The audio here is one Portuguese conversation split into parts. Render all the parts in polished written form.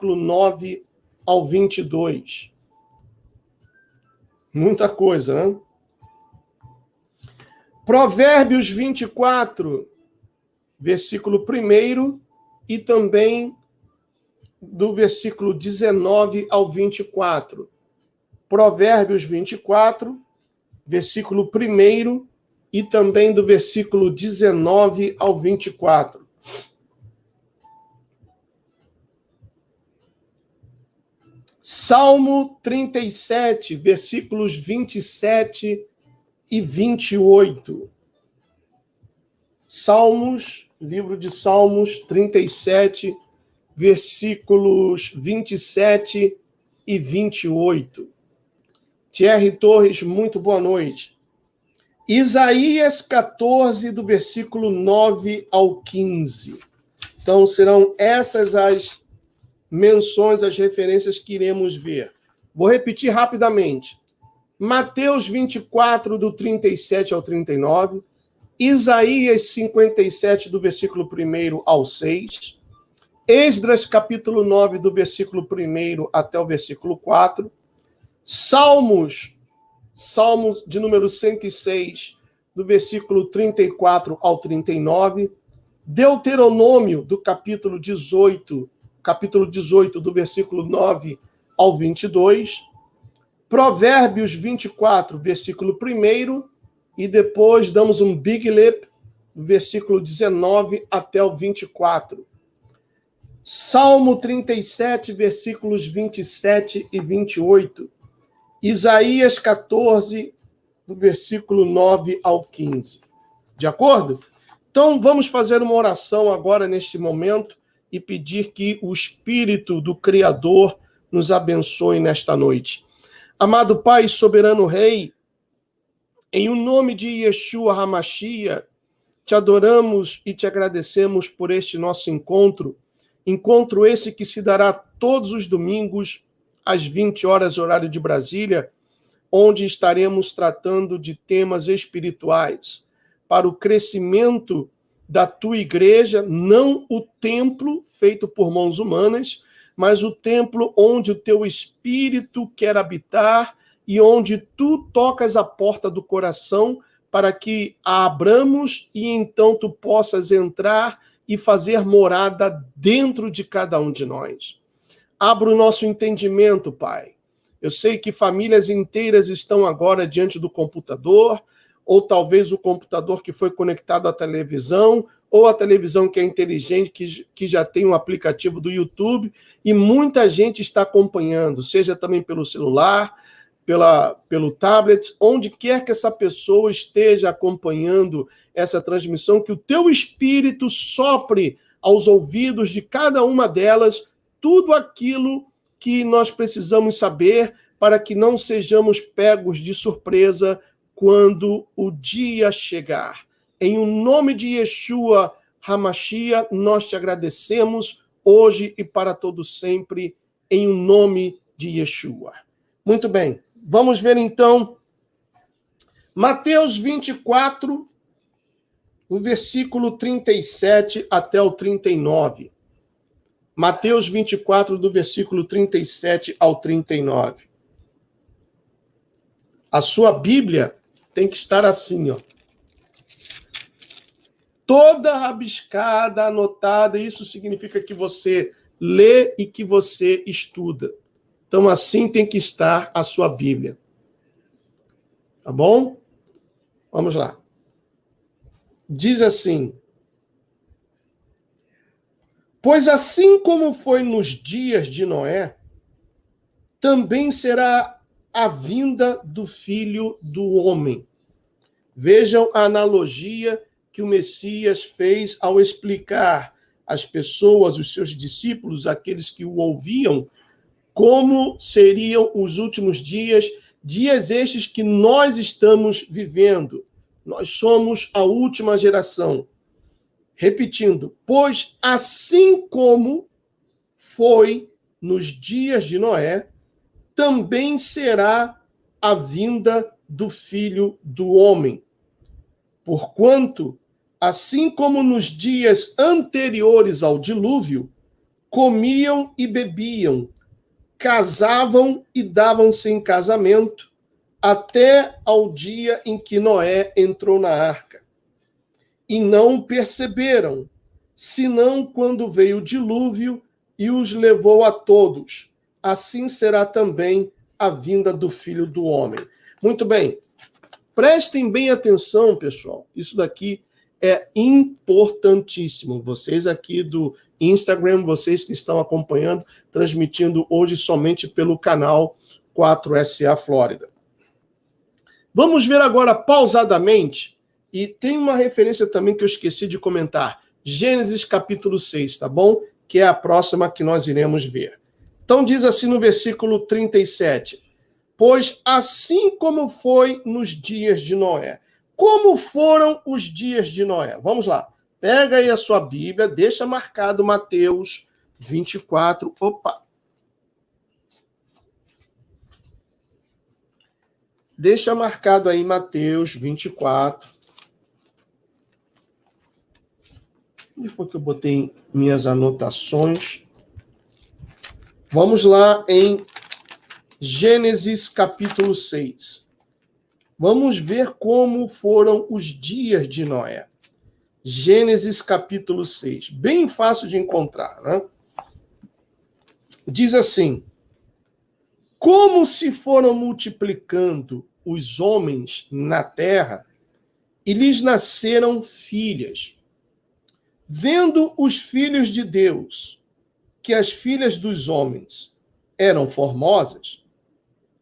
9 ao 22. Muita coisa, né? Provérbios 24, versículo 1 e também do versículo 19 ao 24. Provérbios 24, versículo 1 e também do versículo 19 ao 24. Salmo 37, versículos 27 e 28. Livro de Salmos 37, versículos 27 e 28. Thierry Torres, muito boa noite. Isaías 14, do versículo 9 ao 15. Então, serão essas as menções, as referências que iremos ver. Vou repetir rapidamente. Mateus 24, do 37 ao 39. Isaías 57, do versículo 1 ao 6. Esdras, capítulo 9, do versículo 1 até o versículo 4. Salmos de número 106, do versículo 34 ao 39. Deuteronômio, do capítulo 18, do versículo 9 ao 22. Provérbios 24, versículo 1, e depois damos um big lip, do versículo 19 até o 24. Salmo 37, versículos 27 e 28. Isaías 14, do versículo 9 ao 15. De acordo? Então, vamos fazer uma oração agora, neste momento, e pedir que o Espírito do Criador nos abençoe nesta noite. Amado Pai, soberano Rei, em o nome de Yeshua HaMashiach, te adoramos e te agradecemos por este nosso encontro esse que se dará todos os domingos, às 20 horas, horário de Brasília, onde estaremos tratando de temas espirituais para o crescimento da tua igreja, não o templo feito por mãos humanas, mas o templo onde o teu Espírito quer habitar e onde tu tocas a porta do coração para que a abramos e então tu possas entrar e fazer morada dentro de cada um de nós. Abra o nosso entendimento, Pai. Eu sei que famílias inteiras estão agora diante do computador, ou talvez o computador que foi conectado à televisão, ou a televisão que é inteligente, que já tem um aplicativo do YouTube, e muita gente está acompanhando, seja também pelo celular, pelo tablet, onde quer que essa pessoa esteja acompanhando essa transmissão, que o teu Espírito sopre aos ouvidos de cada uma delas tudo aquilo que nós precisamos saber para que não sejamos pegos de surpresa quando o dia chegar. Em o nome de Yeshua HaMashiach, nós te agradecemos hoje e para todo sempre, em o nome de Yeshua. Muito bem, vamos ver então Mateus 24, o versículo 37 até o 39. Mateus 24, do versículo 37 ao 39. A sua Bíblia tem que estar assim, ó. Toda rabiscada, anotada, isso significa que você lê e que você estuda. Então, assim tem que estar a sua Bíblia. Tá bom? Vamos lá. Diz assim: pois assim como foi nos dias de Noé, também será a vinda do Filho do Homem. Vejam a analogia que o Messias fez ao explicar às pessoas, os seus discípulos, aqueles que o ouviam, como seriam os últimos dias, dias estes que nós estamos vivendo. Nós somos a última geração. Repetindo, pois assim como foi nos dias de Noé, também será a vinda do Filho do Homem. Porquanto, assim como nos dias anteriores ao dilúvio, comiam e bebiam, casavam e davam-se em casamento, até ao dia em que Noé entrou na arca. E não perceberam, senão quando veio o dilúvio e os levou a todos. Assim será também a vinda do Filho do Homem. Muito bem. Prestem bem atenção, pessoal. Isso daqui é importantíssimo. Vocês aqui do Instagram, vocês que estão acompanhando, transmitindo hoje somente pelo canal 4SA Flórida. Vamos ver agora pausadamente, e tem uma referência também que eu esqueci de comentar. Gênesis capítulo 6, tá bom? Que é a próxima que nós iremos ver. Então diz assim no versículo 37. Pois assim como foi nos dias de Noé. Como foram os dias de Noé? Vamos lá. Pega aí a sua Bíblia, deixa marcado Mateus 24. Opa! Deixa marcado aí Mateus 24. Onde foi que eu botei minhas anotações? Vamos lá em Gênesis capítulo 6. Vamos ver como foram os dias de Noé. Gênesis capítulo 6. Bem fácil de encontrar, né? Diz assim: como se foram multiplicando os homens na terra, e lhes nasceram filhas. Vendo os filhos de Deus que as filhas dos homens eram formosas,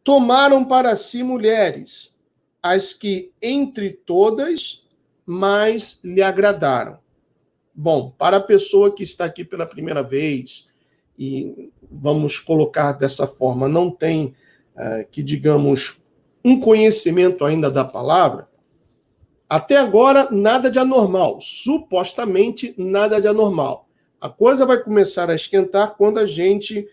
tomaram para si mulheres, as que entre todas mais lhe agradaram. Bom, para a pessoa que está aqui pela primeira vez, e vamos colocar dessa forma, não tem, que digamos, um conhecimento ainda da palavra, até agora nada de anormal, supostamente nada de anormal. A coisa vai começar a esquentar quando a gente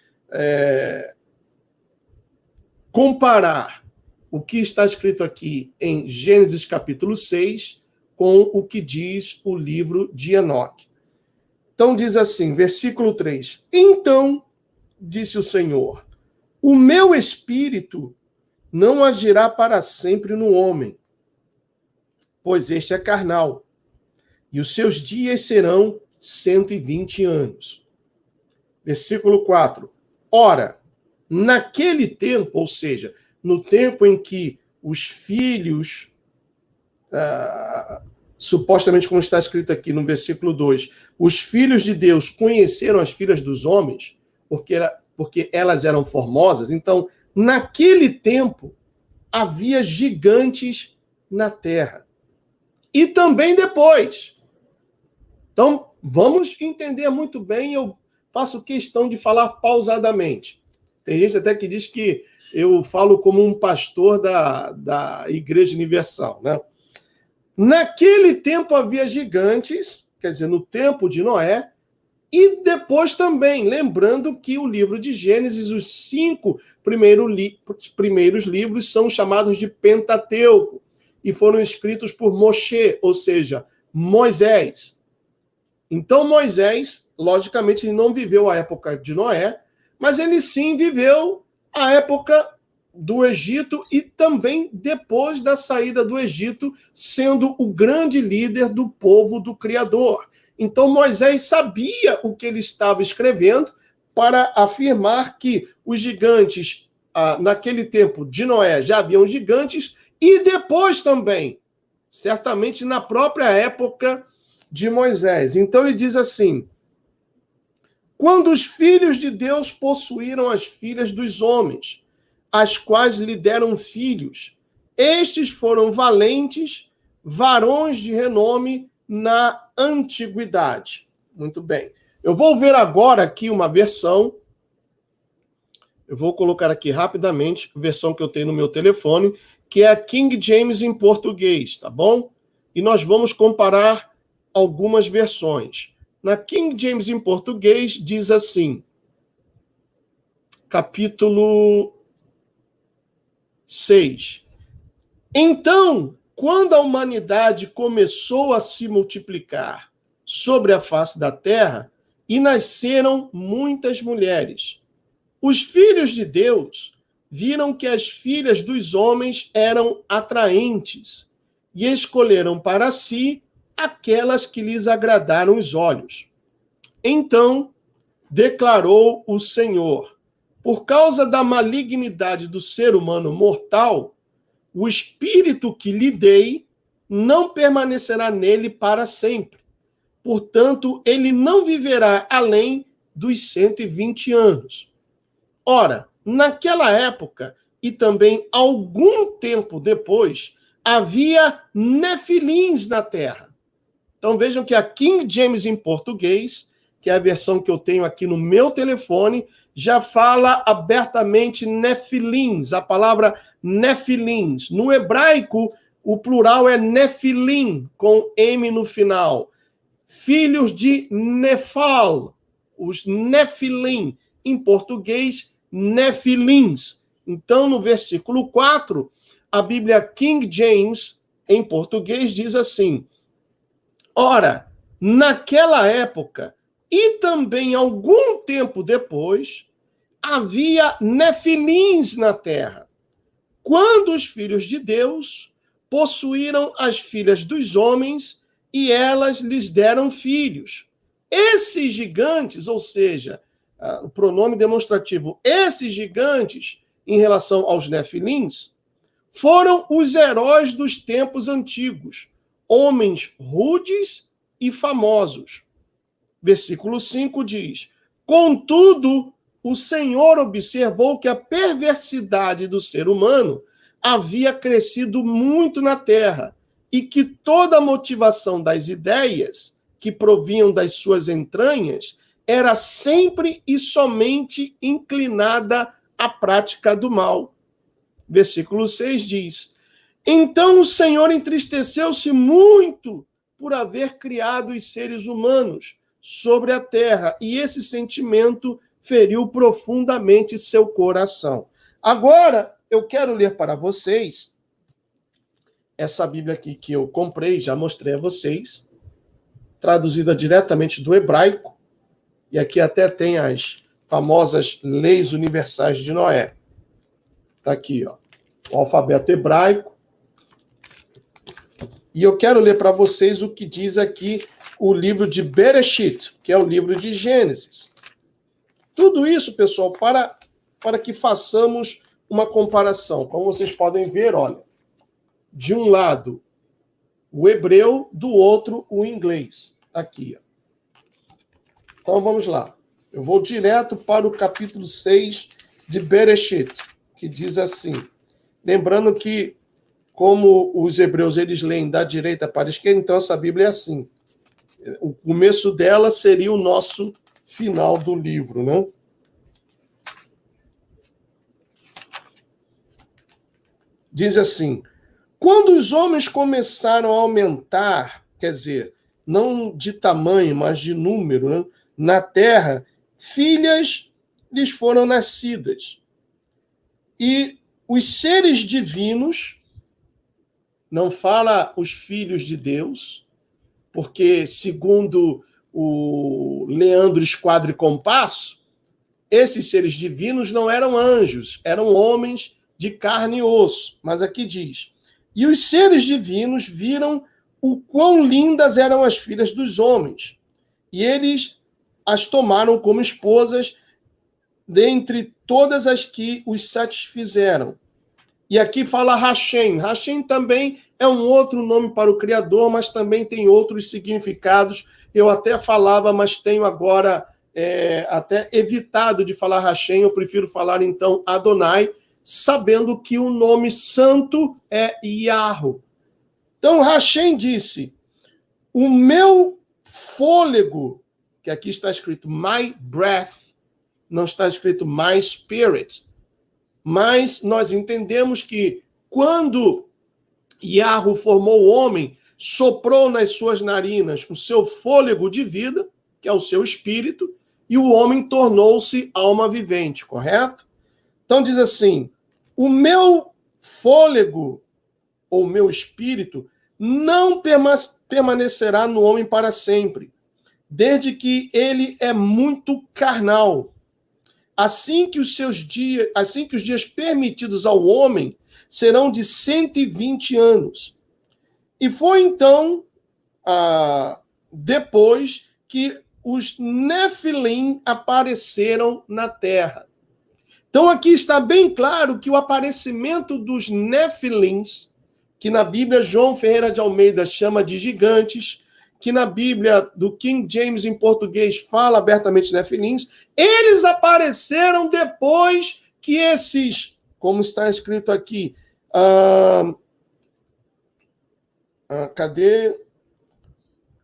comparar o que está escrito aqui em Gênesis capítulo 6 com o que diz o livro de Enoque. Então diz assim, versículo 3. Então, disse o Senhor, o meu espírito não agirá para sempre no homem, pois este é carnal, e os seus dias serão 120 anos. Versículo 4. Ora, naquele tempo, ou seja, no tempo em que os filhos, supostamente como está escrito aqui no versículo 2, os filhos de Deus conheceram as filhas dos homens, porque elas eram formosas, então, naquele tempo, havia gigantes na terra. E também depois. Então, vamos entender muito bem, eu faço questão de falar pausadamente. Tem gente até que diz que eu falo como um pastor da Igreja Universal, né? Naquele tempo havia gigantes, quer dizer, no tempo de Noé, e depois também, lembrando que o livro de Gênesis, os 5 primeiros livros são chamados de Pentateuco, e foram escritos por Moshe, ou seja, Moisés. Então, Moisés, logicamente, ele não viveu a época de Noé, mas ele sim viveu a época do Egito e também depois da saída do Egito, sendo o grande líder do povo do Criador. Então, Moisés sabia o que ele estava escrevendo para afirmar que os gigantes, naquele tempo de Noé, já haviam gigantes, e depois também, certamente na própria época de Moisés. Então, ele diz assim: quando os filhos de Deus possuíram as filhas dos homens, as quais lhe deram filhos, estes foram valentes, varões de renome na antiguidade. Muito bem. Eu vou ver agora aqui uma versão. Eu vou colocar aqui rapidamente a versão que eu tenho no meu telefone, que é a King James em português, tá bom? E nós vamos comparar algumas versões. Na King James em português diz assim, capítulo 6. Então, quando a humanidade começou a se multiplicar sobre a face da terra, e nasceram muitas mulheres. Os filhos de Deus viram que as filhas dos homens eram atraentes e escolheram para si aquelas que lhes agradaram os olhos. Então declarou o Senhor: por causa da malignidade do ser humano mortal, o espírito que lhe dei não permanecerá nele para sempre. Portanto, ele não viverá além dos 120 anos. Ora, naquela época, e também algum tempo depois, havia nefilins na terra. Então vejam que a King James em português, que é a versão que eu tenho aqui no meu telefone, já fala abertamente nefilins, a palavra nefilins. No hebraico, o plural é nefilim, com M no final. Filhos de Nefal, os nefilim. Em português, nefilins. Então, no versículo 4, a Bíblia King James, em português, diz assim: ora, naquela época, e também algum tempo depois, havia nefilins na terra, quando os filhos de Deus possuíram as filhas dos homens e elas lhes deram filhos. Esses gigantes, ou seja, o pronome demonstrativo, esses gigantes, em relação aos nefilins, foram os heróis dos tempos antigos, homens rudes e famosos. Versículo 5 diz: contudo, o Senhor observou que a perversidade do ser humano havia crescido muito na terra e que toda a motivação das ideias que provinham das suas entranhas era sempre e somente inclinada à prática do mal. Versículo 6 diz: então o Senhor entristeceu-se muito por haver criado os seres humanos sobre a terra, e esse sentimento feriu profundamente seu coração. Agora, eu quero ler para vocês essa Bíblia aqui que eu comprei, já mostrei a vocês, traduzida diretamente do hebraico, e aqui até tem as famosas leis universais de Noé. Está aqui, ó, o alfabeto hebraico. E eu quero ler para vocês o que diz aqui o livro de Bereshit, que é o livro de Gênesis. Tudo isso, pessoal, para que façamos uma comparação. Como vocês podem ver, olha, de um lado o hebreu, do outro o inglês. Aqui, ó. Então vamos lá. Eu vou direto para o capítulo 6 de Bereshit, que diz assim. Lembrando que, como os hebreus eles leem da direita para a esquerda, então essa Bíblia é assim. O começo dela seria o nosso final do livro, né? Diz assim: quando os homens começaram a aumentar, quer dizer, não de tamanho, mas de número, né, na terra, filhas lhes foram nascidas. E os seres divinos, não fala os filhos de Deus, porque, segundo o Leandro Squadri Compasso, esses seres divinos não eram anjos, eram homens de carne e osso. Mas aqui diz: e os seres divinos viram o quão lindas eram as filhas dos homens, e eles as tomaram como esposas dentre todas as que os satisfizeram. E aqui fala Hashem. Hashem também é um outro nome para o Criador, mas também tem outros significados. Eu até falava, mas tenho agora até evitado de falar Hashem. Eu prefiro falar, então, Adonai, sabendo que o nome santo é Yahweh. Então, Hashem disse: o meu fôlego, que aqui está escrito my breath, não está escrito my spirit, mas nós entendemos que quando Yahweh formou o homem, soprou nas suas narinas o seu fôlego de vida, que é o seu espírito, e o homem tornou-se alma vivente, correto? Então diz assim: o meu fôlego, ou meu espírito, não permanecerá no homem para sempre. desde que ele é muito carnal. Assim que os dias permitidos ao homem serão de 120 anos. E foi então, depois que os Nefilim apareceram na terra. Então aqui está bem claro que o aparecimento dos Nefilins, que na Bíblia João Ferreira de Almeida chama de gigantes, que na Bíblia do King James em português fala abertamente Nefilins, eles apareceram depois que esses, como está escrito aqui,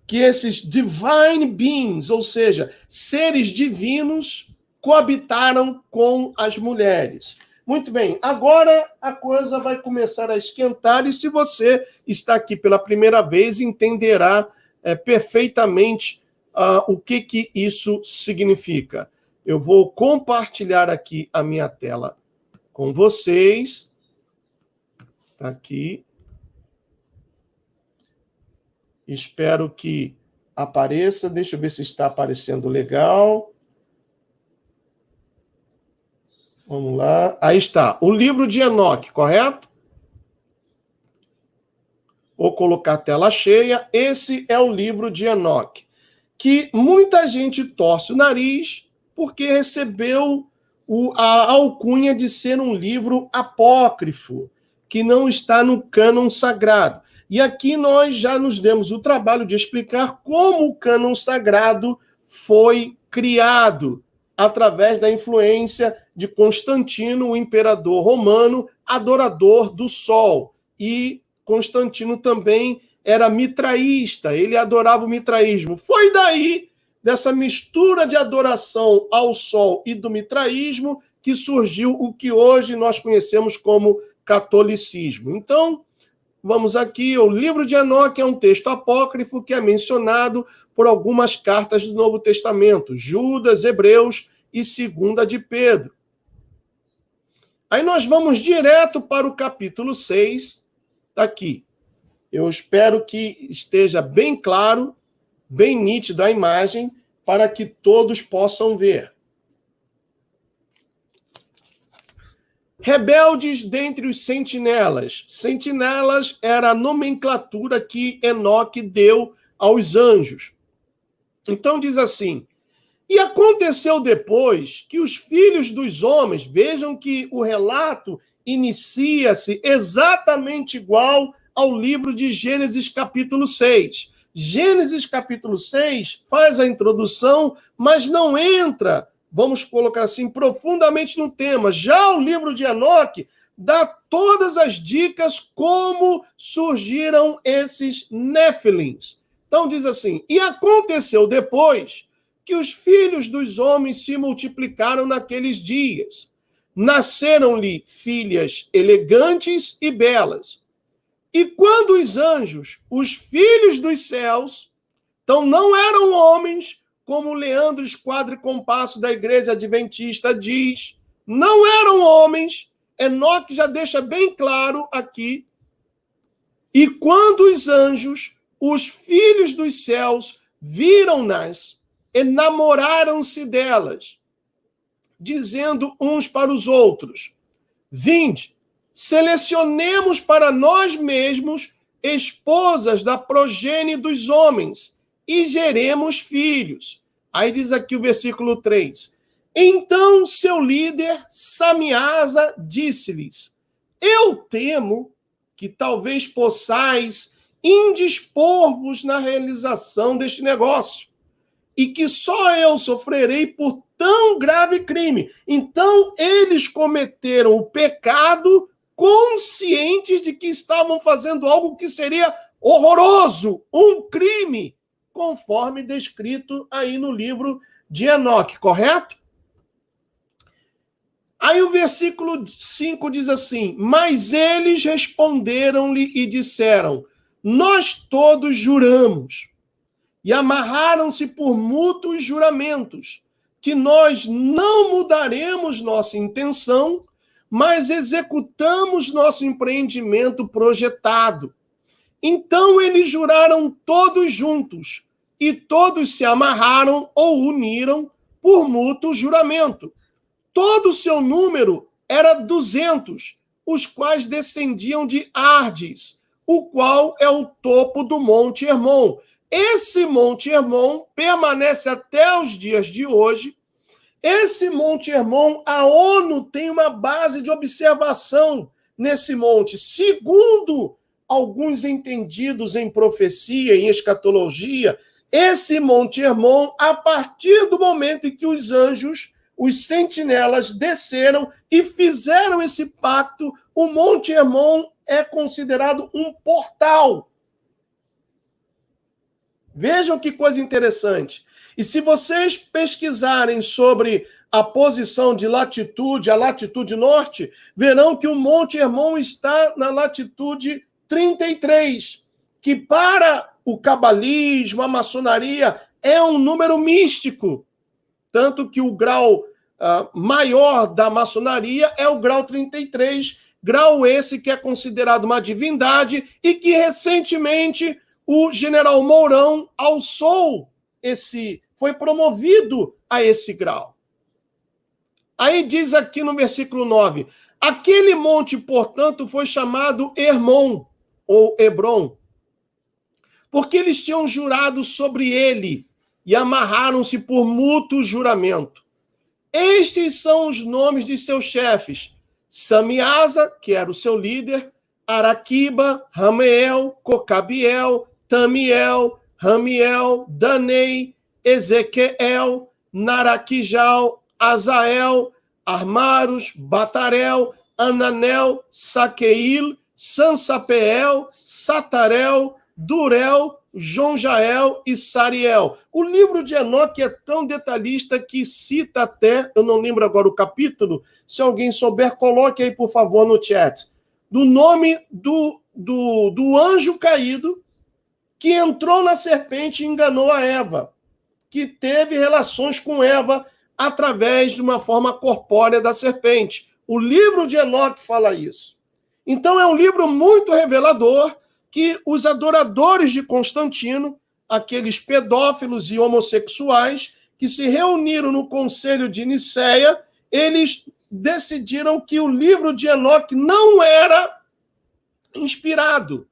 que esses divine beings, ou seja, seres divinos, coabitaram com as mulheres. Muito bem, agora a coisa vai começar a esquentar e se você está aqui pela primeira vez, entenderá perfeitamente o que isso significa. Eu vou compartilhar aqui a minha tela com vocês. Está aqui. Espero que apareça. Deixa eu ver se está aparecendo legal. Vamos lá. Aí está. O livro de Enoque, correto? Vou colocar a tela cheia. Esse é o livro de Enoque, que muita gente torce o nariz porque recebeu a alcunha de ser um livro apócrifo, que não está no cânon sagrado. E aqui nós já nos demos o trabalho de explicar como o cânon sagrado foi criado através da influência de Constantino, o imperador romano, adorador do sol. E Constantino também era mitraísta, ele adorava o mitraísmo. Foi daí, dessa mistura de adoração ao sol e do mitraísmo, que surgiu o que hoje nós conhecemos como catolicismo. Então, vamos aqui, o livro de Enoque é um texto apócrifo que é mencionado por algumas cartas do Novo Testamento, Judas, Hebreus e 2 de Pedro. Aí nós vamos direto para o capítulo 6, está aqui. Eu espero que esteja bem claro, bem nítida a imagem, para que todos possam ver. Rebeldes dentre os sentinelas. Sentinelas era a nomenclatura que Enoque deu aos anjos. Então diz assim: e aconteceu depois que os filhos dos homens, vejam que o relato inicia-se exatamente igual ao livro de Gênesis capítulo 6. Gênesis capítulo 6 faz a introdução, mas não entra, vamos colocar assim, profundamente no tema. Já o livro de Enoque dá todas as dicas como surgiram esses Nefilins. Então diz assim: e aconteceu depois que os filhos dos homens se multiplicaram naqueles dias. Nasceram-lhe filhas elegantes e belas. E quando os anjos, os filhos dos céus, então não eram homens, como Leandro Esquadra e Compasso da Igreja Adventista diz, não eram homens, Enoque já deixa bem claro aqui. E quando os anjos, os filhos dos céus, viram-nas, enamoraram-se delas, dizendo uns para os outros: vinde, selecionemos para nós mesmos esposas da progênie dos homens e geremos filhos. Aí diz aqui o versículo 3. Então seu líder, Samiasa, disse-lhes: eu temo que talvez possais indispor-vos na realização deste negócio, e que só eu sofrerei por tão grave crime. Então, eles cometeram o pecado conscientes de que estavam fazendo algo que seria horroroso, um crime, conforme descrito aí no livro de Enoque, correto? Aí o versículo 5 diz assim: mas eles responderam-lhe e disseram: nós todos juramos, e amarraram-se por mútuos juramentos, que nós não mudaremos nossa intenção, mas executamos nosso empreendimento projetado. Então eles juraram todos juntos, e todos se amarraram ou uniram por mútuo juramento. Todo o seu número era 200, os quais descendiam de Ardes, o qual é o topo do Monte Hermon. Esse Monte Hermon permanece até os dias de hoje. Esse Monte Hermon, a ONU tem uma base de observação nesse monte. Segundo alguns entendidos em profecia, em escatologia, esse Monte Hermon, a partir do momento em que os anjos, os sentinelas, desceram e fizeram esse pacto, o Monte Hermon é considerado um portal. Vejam que coisa interessante. E se vocês pesquisarem sobre a posição de latitude, a latitude norte, verão que o Monte Hermon está na latitude 33, que para o cabalismo, a maçonaria, é um número místico. Tanto que o grau maior da maçonaria é o grau 33, grau esse que é considerado uma divindade e que recentemente o general Mourão alçou foi promovido a esse grau. Aí diz aqui no versículo 9, aquele monte, portanto, foi chamado Hermon, ou Hebron, porque eles tinham jurado sobre ele e amarraram-se por mútuo juramento. Estes são os nomes de seus chefes, Samiasa, que era o seu líder, Araquiba, Rameel, Cocabiel, Tamiel, Ramiel, Danei, Ezequiel, Naraquijal, Azael, Armaros, Batarel, Ananel, Saqueil, Sansapeel, Satarel, Durel, Jonjael e Sariel. O livro de Enoque é tão detalhista que cita até, eu não lembro agora o capítulo, se alguém souber, coloque aí, por favor, no chat, do nome do anjo caído que entrou na serpente e enganou a Eva, que teve relações com Eva através de uma forma corpórea da serpente. O livro de Enoque fala isso. Então é um livro muito revelador que os adoradores de Constantino, aqueles pedófilos e homossexuais que se reuniram no Conselho de Nicéia, eles decidiram que o livro de Enoque não era inspirado.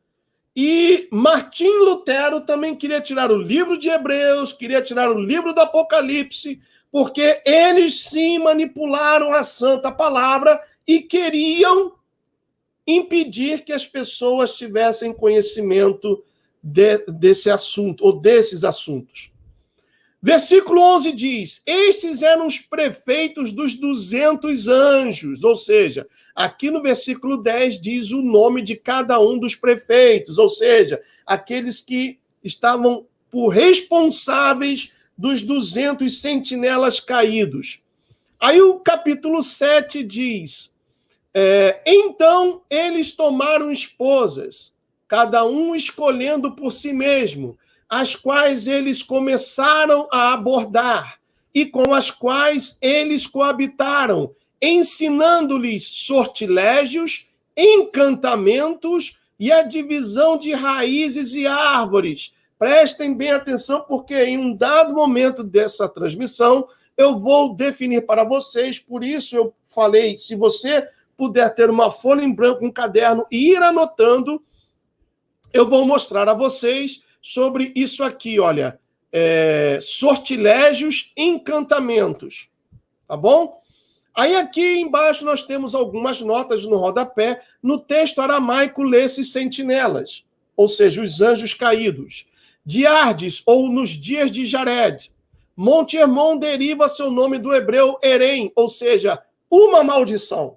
E Martim Lutero também queria tirar o livro de Hebreus, queria tirar o livro do Apocalipse, porque eles sim manipularam a Santa Palavra e queriam impedir que as pessoas tivessem conhecimento desse assunto, ou desses assuntos. Versículo 11 diz, estes eram os prefeitos dos 200 anjos, ou seja, aqui no versículo 10 diz o nome de cada um dos prefeitos, ou seja, aqueles que estavam por responsáveis dos 200 sentinelas caídos. Aí o capítulo 7 diz, então eles tomaram esposas, cada um escolhendo por si mesmo, as quais eles começaram a abordar e com as quais eles coabitaram, ensinando-lhes sortilégios, encantamentos e a divisão de raízes e árvores. Prestem bem atenção, porque em um dado momento dessa transmissão, eu vou definir para vocês, por isso eu falei, se você puder ter uma folha em branco, um caderno e ir anotando, eu vou mostrar a vocês sobre isso aqui, olha, sortilégios, encantamentos, tá bom? Aí aqui embaixo nós temos algumas notas no rodapé, no texto aramaico lê-se sentinelas, ou seja, os anjos caídos, de Ardes, ou nos dias de Jared. Monte Hermon deriva seu nome do hebreu Erem, ou seja, uma maldição.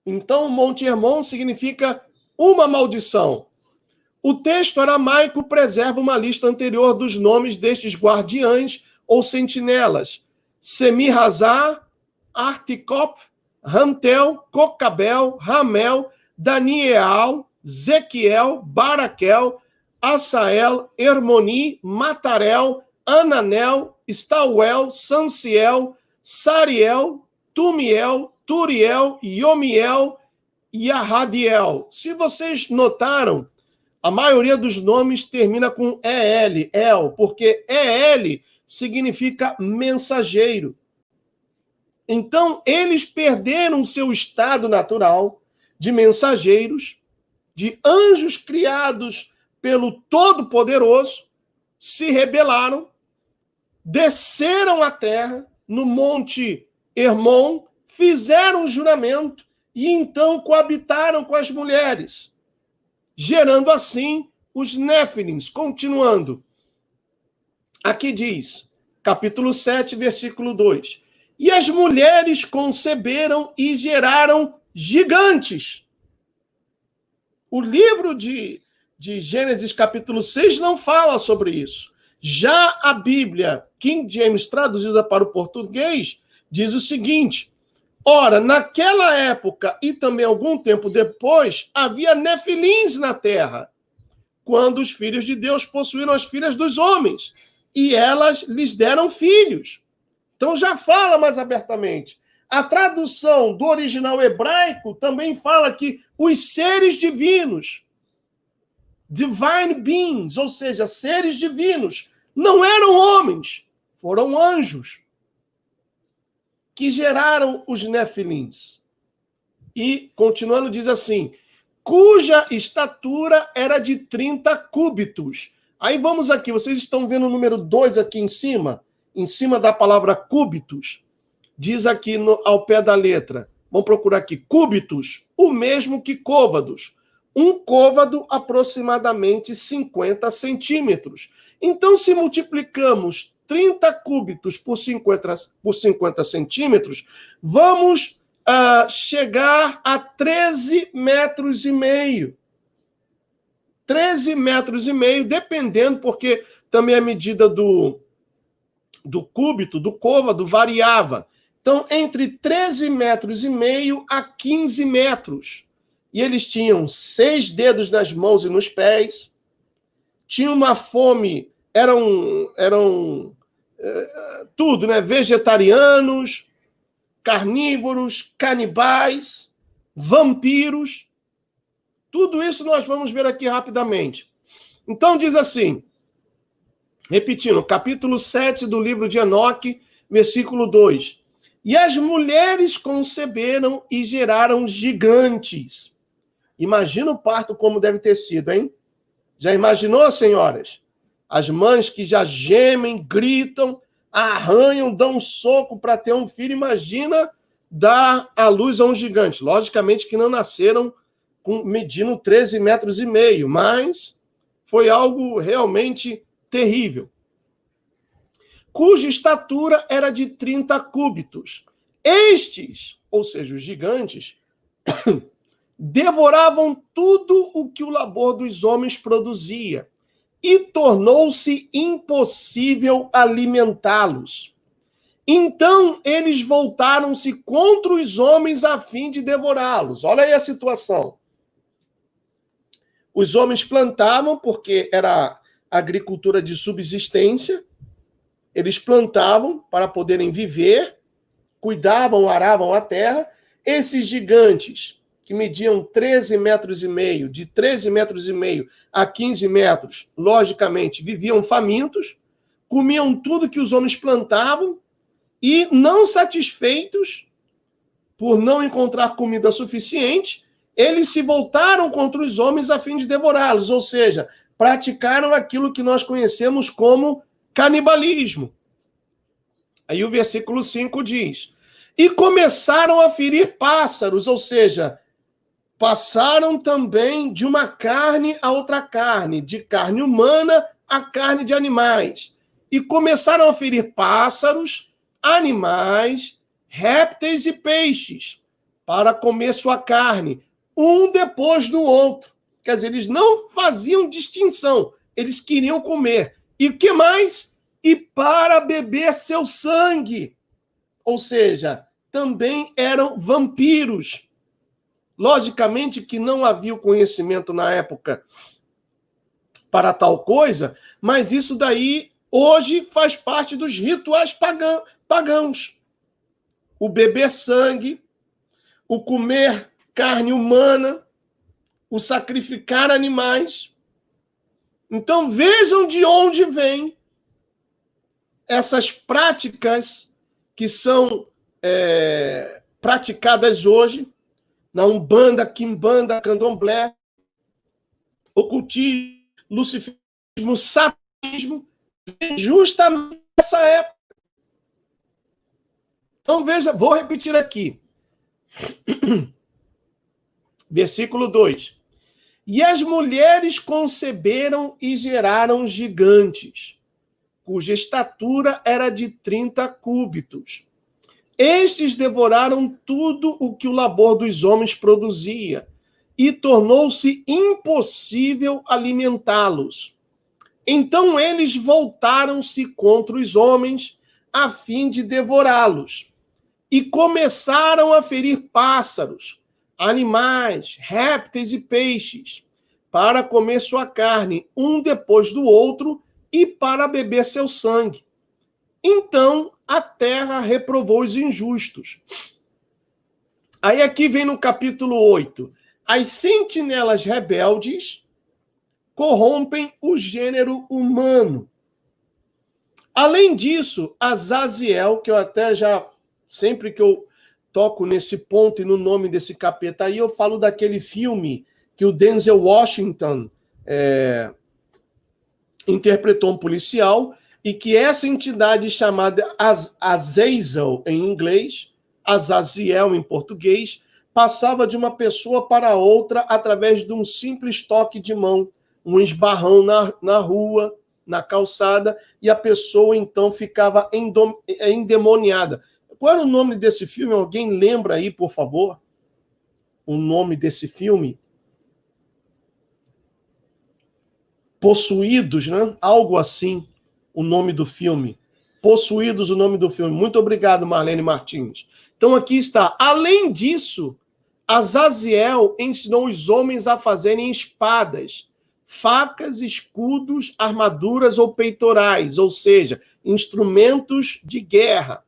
Então, Monte Hermon significa uma maldição. O texto aramaico preserva uma lista anterior dos nomes destes guardiães ou sentinelas. Semihazar, Articop, Ramtel, Cocabel, Ramel, Daniel, Zequiel, Baraquel, Asael, Hermoni, Matarel, Ananel, Stauel, Sanciel, Sariel, Tumiel, Turiel, Yomiel e Ahadiel. Se vocês notaram, A maioria dos nomes termina com EL, El, porque EL significa mensageiro. Então, eles perderam seu estado natural de mensageiros, de anjos criados pelo Todo-Poderoso, se rebelaram, desceram à terra, no Monte Hermon, fizeram um juramento e então coabitaram com as mulheres, gerando assim os Néfilins. Continuando, aqui diz, capítulo 7, versículo 2, e as mulheres conceberam e geraram gigantes. O livro de Gênesis, capítulo 6, não fala sobre isso. Já a Bíblia, King James, traduzida para o português, diz o seguinte: ora, naquela época e também algum tempo depois, havia nefilins na terra, quando os filhos de Deus possuíram as filhas dos homens, e elas lhes deram filhos. Então já fala mais abertamente. A tradução do original hebraico também fala que os seres divinos, divine beings, ou seja, seres divinos, não eram homens, foram anjos que geraram os nefilins. E, continuando, diz assim, cuja estatura era de 30 cúbitos. Aí vamos aqui, vocês estão vendo o número 2 aqui em cima da palavra cúbitos, diz aqui ao pé da letra, vamos procurar aqui, cúbitos, o mesmo que côvados. Um côvado, aproximadamente 50 centímetros. Então, se multiplicamos 30 cúbitos por 50 centímetros, vamos chegar a 13 metros e meio. 13 metros e meio, dependendo, porque também a medida do cúbito, do côvado, variava. Então, entre 13 metros e meio a 15 metros. E eles tinham 6 dedos nas mãos e nos pés, tinham uma fome, eram tudo, né? Vegetarianos, carnívoros, canibais, vampiros. Tudo isso nós vamos ver aqui rapidamente. Então diz assim, repetindo, capítulo 7 do livro de Enoque, versículo 2. E as mulheres conceberam e geraram gigantes. Imagina o parto como deve ter sido, hein? Já imaginou, senhoras? As mães que já gemem, gritam, arranham, dão um soco para ter um filho. Imagina dar à luz a um gigante. Logicamente que não nasceram medindo 13 metros e meio, mas foi algo realmente terrível. Cuja estatura era de 30 cúbitos. Estes, ou seja, os gigantes, devoravam tudo o que o labor dos homens produzia, e tornou-se impossível alimentá-los. Então eles voltaram-se contra os homens a fim de devorá-los. Olha aí a situação. Os homens plantavam, porque era agricultura de subsistência, eles plantavam para poderem viver, cuidavam, aravam a terra. Esses gigantes, que mediam 13 metros e meio, de 13 metros e meio a 15 metros, logicamente, viviam famintos, comiam tudo que os homens plantavam e, não satisfeitos por não encontrar comida suficiente, eles se voltaram contra os homens a fim de devorá-los, ou seja, praticaram aquilo que nós conhecemos como canibalismo. Aí o versículo 5 diz, e começaram a ferir pássaros, ou seja, passaram também de uma carne a outra carne, de carne humana a carne de animais. E começaram a ferir pássaros, animais, répteis e peixes, para comer sua carne, um depois do outro. Quer dizer, eles não faziam distinção, eles queriam comer. E o que mais? E para beber seu sangue. Ou seja, também eram vampiros. Logicamente que não havia o conhecimento na época para tal coisa, mas isso daí hoje faz parte dos rituais pagãos. O beber sangue, o comer carne humana, o sacrificar animais. Então vejam de onde vêm essas práticas que são praticadas hoje na Umbanda, Quimbanda, Candomblé, ocultismo, lucifismo, satanismo, justamente nessa época. Então veja, vou repetir aqui. Versículo 2. E as mulheres conceberam e geraram gigantes, cuja estatura era de 30 cúbitos. Estes devoraram tudo o que o labor dos homens produzia, e tornou-se impossível alimentá-los. Então eles voltaram-se contra os homens, a fim de devorá-los, e começaram a ferir pássaros, animais, répteis e peixes, para comer sua carne, um depois do outro, e para beber seu sangue. Então a terra reprovou os injustos. Aí aqui vem no capítulo 8. As sentinelas rebeldes corrompem o gênero humano. Além disso, Azaziel, que eu até já, sempre que eu toco nesse ponto e no nome desse capeta aí, eu falo daquele filme que o Denzel Washington interpretou um policial, e que essa entidade chamada Azazel em inglês, Azaziel em português, passava de uma pessoa para outra através de um simples toque de mão, um esbarrão na rua, na calçada, e a pessoa então ficava endemoniada. Qual era o nome desse filme? Alguém lembra aí, por favor? O nome desse filme? Possuídos, né? Algo assim, o nome do filme. Possuídos, o nome do filme. Muito obrigado, Marlene Martins. Então aqui está. Além disso, Azaziel ensinou os homens a fazerem espadas, facas, escudos, armaduras ou peitorais, ou seja, instrumentos de guerra,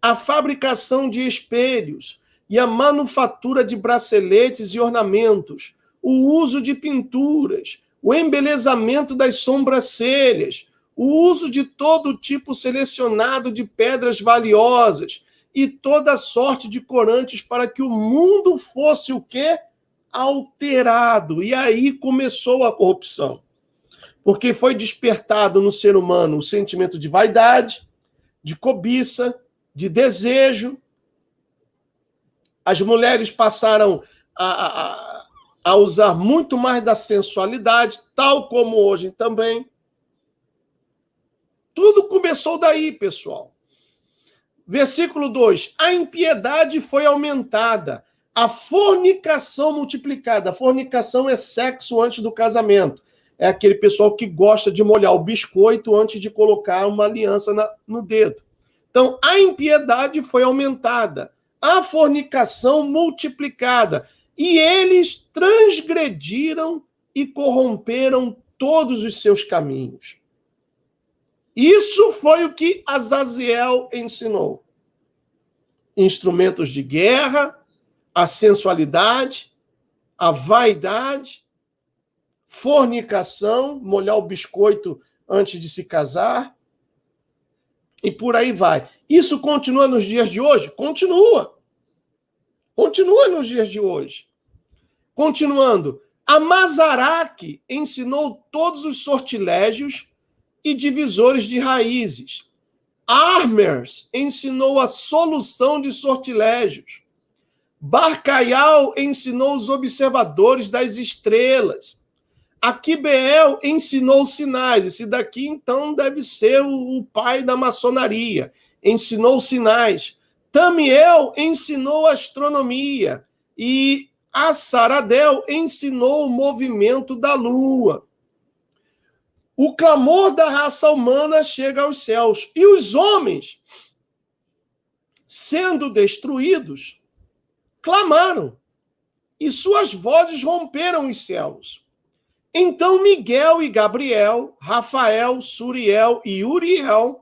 a fabricação de espelhos e a manufatura de braceletes e ornamentos, o uso de pinturas, o embelezamento das sobrancelhas, o uso de todo tipo selecionado de pedras valiosas e toda sorte de corantes para que o mundo fosse o quê? Alterado. E aí começou a corrupção. Porque foi despertado no ser humano o sentimento de vaidade, de cobiça, de desejo. As mulheres passaram a usar muito mais da sensualidade, tal como hoje também. Tudo começou daí, pessoal. Versículo 2. A impiedade foi aumentada, a fornicação multiplicada. A fornicação é sexo antes do casamento. É aquele pessoal que gosta de molhar o biscoito antes de colocar uma aliança no dedo. Então, a impiedade foi aumentada, a fornicação multiplicada, e eles transgrediram e corromperam todos os seus caminhos. Isso foi o que Azaziel ensinou. Instrumentos de guerra, a sensualidade, a vaidade, fornicação, molhar o biscoito antes de se casar, e por aí vai. Isso continua nos dias de hoje? Continua. Continua nos dias de hoje. Continuando, a Mazaraque ensinou todos os sortilégios e divisores de raízes. Armers ensinou a solução de sortilégios. Barcaial ensinou os observadores das estrelas. Aquibeel ensinou sinais. Esse daqui, então, deve ser o pai da maçonaria. Ensinou sinais. Tamiel ensinou astronomia. E Assaradel ensinou o movimento da lua. O clamor da raça humana chega aos céus. E os homens, sendo destruídos, clamaram. E suas vozes romperam os céus. Então Miguel e Gabriel, Rafael, Suriel e Uriel,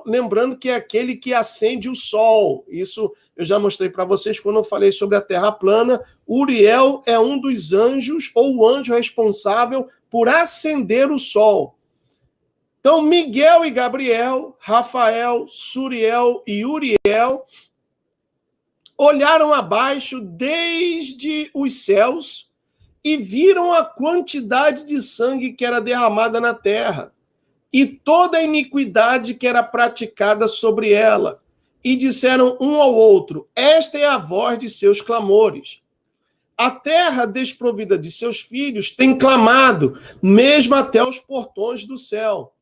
lembrando que é aquele que acende o sol. Isso eu já mostrei para vocês quando eu falei sobre a Terra plana. Uriel é um dos anjos, ou o anjo responsável por acender o sol. Então, Miguel e Gabriel, Rafael, Suriel e Uriel olharam abaixo desde os céus e viram a quantidade de sangue que era derramada na terra e toda a iniquidade que era praticada sobre ela. E disseram um ao outro: esta é a voz de seus clamores. A terra desprovida de seus filhos tem clamado, mesmo até os portões do céu.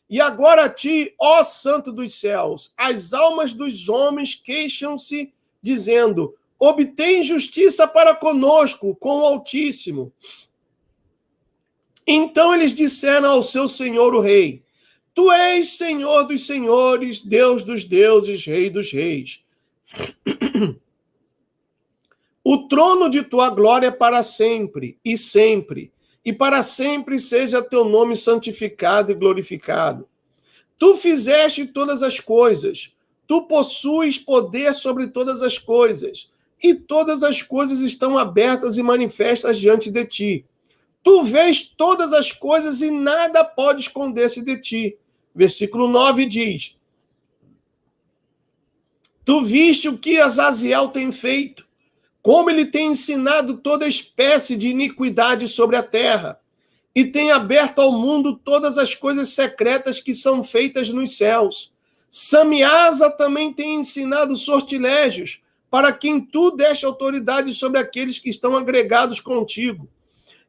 E agora a ti, ó Santo dos céus, as almas dos homens queixam-se, dizendo: obtém justiça para conosco com o Altíssimo. Então eles disseram ao seu senhor o rei: tu és Senhor dos senhores, Deus dos deuses, Rei dos reis. O trono de tua glória é para sempre, e para sempre seja teu nome santificado e glorificado. Tu fizeste todas as coisas, tu possuis poder sobre todas as coisas, e todas as coisas estão abertas e manifestas diante de ti. Tu vês todas as coisas e nada pode esconder-se de ti. Versículo 9 diz: tu viste o que Azaziel tem feito, como ele tem ensinado toda espécie de iniquidade sobre a terra, e tem aberto ao mundo todas as coisas secretas que são feitas nos céus. Samiasa também tem ensinado sortilégios, para quem tu deste autoridade sobre aqueles que estão agregados contigo.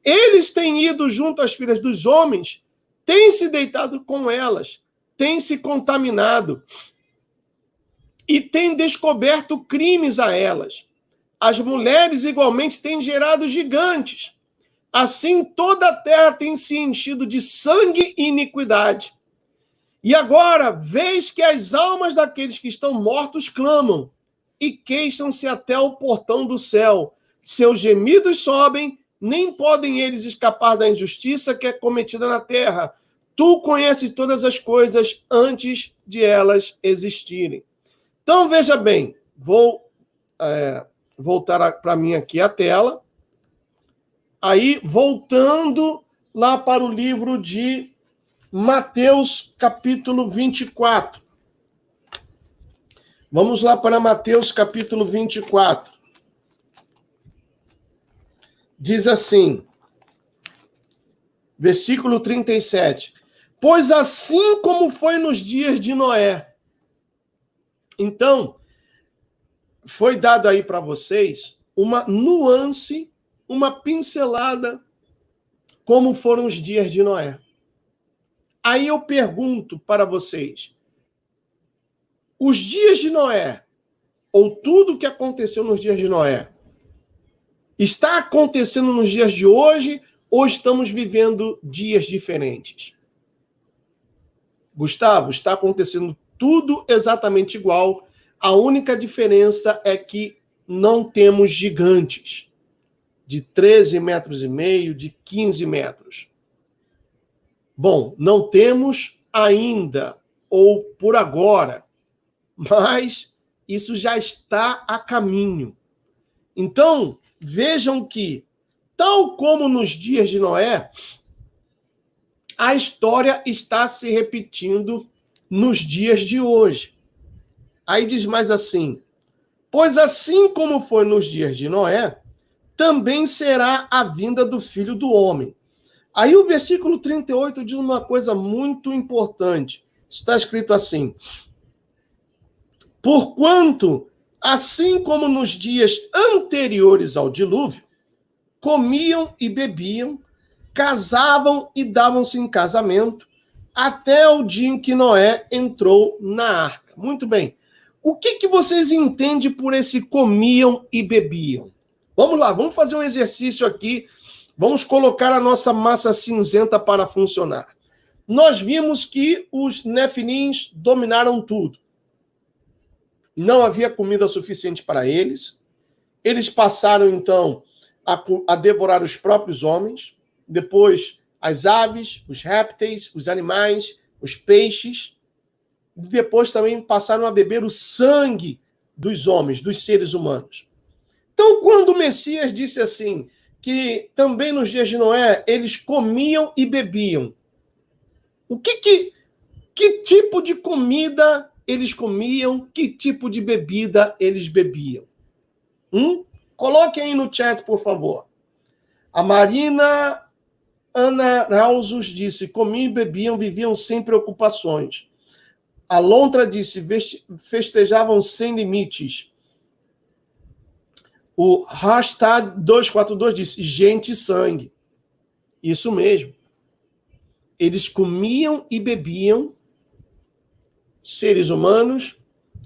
Eles têm ido junto às filhas dos homens, têm se deitado com elas, têm se contaminado e têm descoberto crimes a elas. As mulheres igualmente têm gerado gigantes. Assim toda a terra tem se enchido de sangue e iniquidade. E agora, vês que as almas daqueles que estão mortos clamam e queixam-se até o portão do céu. Seus gemidos sobem, nem podem eles escapar da injustiça que é cometida na terra. Tu conheces todas as coisas antes de elas existirem. Então, veja bem, vou voltar para mim aqui a tela. Aí, voltando lá para o livro de Mateus, capítulo 24. Vamos lá para Mateus, capítulo 24. Diz assim, versículo 37. Pois assim como foi nos dias de Noé. Então, foi dado aí para vocês uma nuance, uma pincelada, como foram os dias de Noé. Aí eu pergunto para vocês, os dias de Noé, ou tudo o que aconteceu nos dias de Noé, está acontecendo nos dias de hoje ou estamos vivendo dias diferentes? Gustavo, está acontecendo tudo exatamente igual. A única diferença é que não temos gigantes de 13 metros e meio, de 15 metros. Bom, não temos ainda, ou por agora, mas isso já está a caminho. Então, vejam que, tal como nos dias de Noé, a história está se repetindo nos dias de hoje. Aí diz mais assim, pois assim como foi nos dias de Noé, também será a vinda do Filho do Homem. Aí o versículo 38 diz uma coisa muito importante. Está escrito assim, porquanto, assim como nos dias anteriores ao dilúvio, comiam e bebiam, casavam e davam-se em casamento, até o dia em que Noé entrou na arca. Muito bem. O que vocês entendem por esse comiam e bebiam? Vamos lá, vamos fazer um exercício aqui. Vamos colocar a nossa massa cinzenta para funcionar. Nós vimos que os nefilins dominaram tudo. Não havia comida suficiente para eles. Eles passaram, então, a devorar os próprios homens. Depois, as aves, os répteis, os animais, os peixes. Depois também passaram a beber o sangue dos homens, dos seres humanos. Então, quando o Messias disse assim, que também nos dias de Noé, eles comiam e bebiam. Que tipo de comida eles comiam? Que tipo de bebida eles bebiam? Coloque aí no chat, por favor. A Marina Ana Rausos disse, comiam e bebiam, viviam sem preocupações. A Lontra disse, festejavam sem limites. O hashtag 242 disse, gente e sangue. Isso mesmo. Eles comiam e bebiam, seres humanos,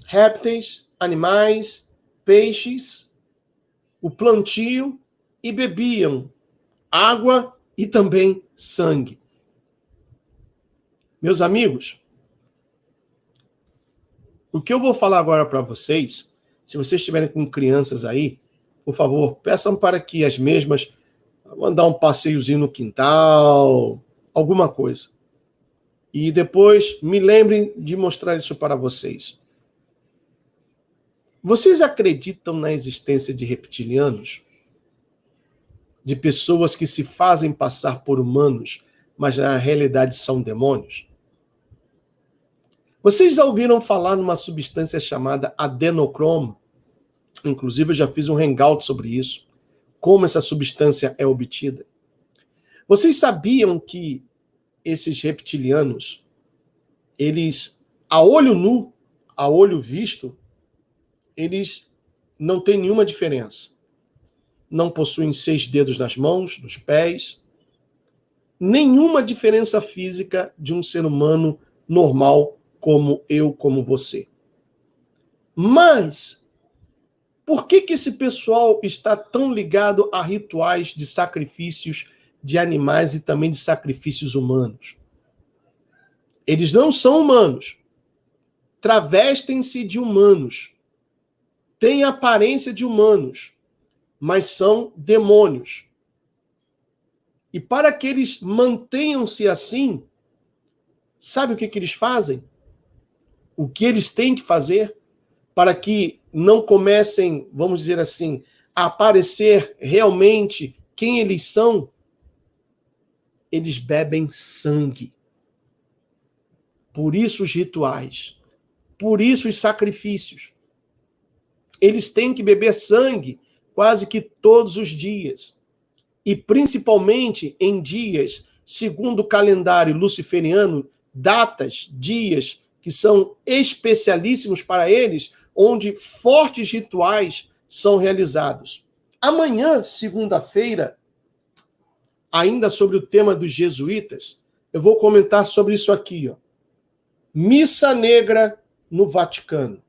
répteis, animais, peixes, o plantio, e bebiam água e também sangue. Meus amigos, o que eu vou falar agora para vocês, se vocês estiverem com crianças aí, por favor, peçam para que as mesmas mandar um passeiozinho no quintal, alguma coisa. E depois me lembrem de mostrar isso para vocês. Vocês acreditam na existência de reptilianos? De pessoas que se fazem passar por humanos, mas na realidade são demônios? Vocês já ouviram falar numa substância chamada adenocromo? Inclusive, eu já fiz um hangout sobre isso. Como essa substância é obtida. Vocês sabiam que esses reptilianos, eles, a olho nu, a olho visto, eles não têm nenhuma diferença. Não possuem 6 dedos nas mãos, nos pés. Nenhuma diferença física de um ser humano normal como eu, como você. Mas, por que esse pessoal está tão ligado a rituais de sacrifícios de animais e também de sacrifícios humanos? Eles não são humanos. Travestem-se de humanos. Têm aparência de humanos, mas são demônios. E para que eles mantenham-se assim, sabe o que eles fazem? O que eles têm que fazer para que não comecem, vamos dizer assim, a aparecer realmente quem eles são? Eles bebem sangue. Por isso os rituais. Por isso os sacrifícios. Eles têm que beber sangue quase que todos os dias. E principalmente em dias, segundo o calendário luciferiano, datas, dias que são especialíssimos para eles, onde fortes rituais são realizados. Amanhã, segunda-feira, ainda sobre o tema dos jesuítas, eu vou comentar sobre isso aqui, ó. Missa negra no Vaticano.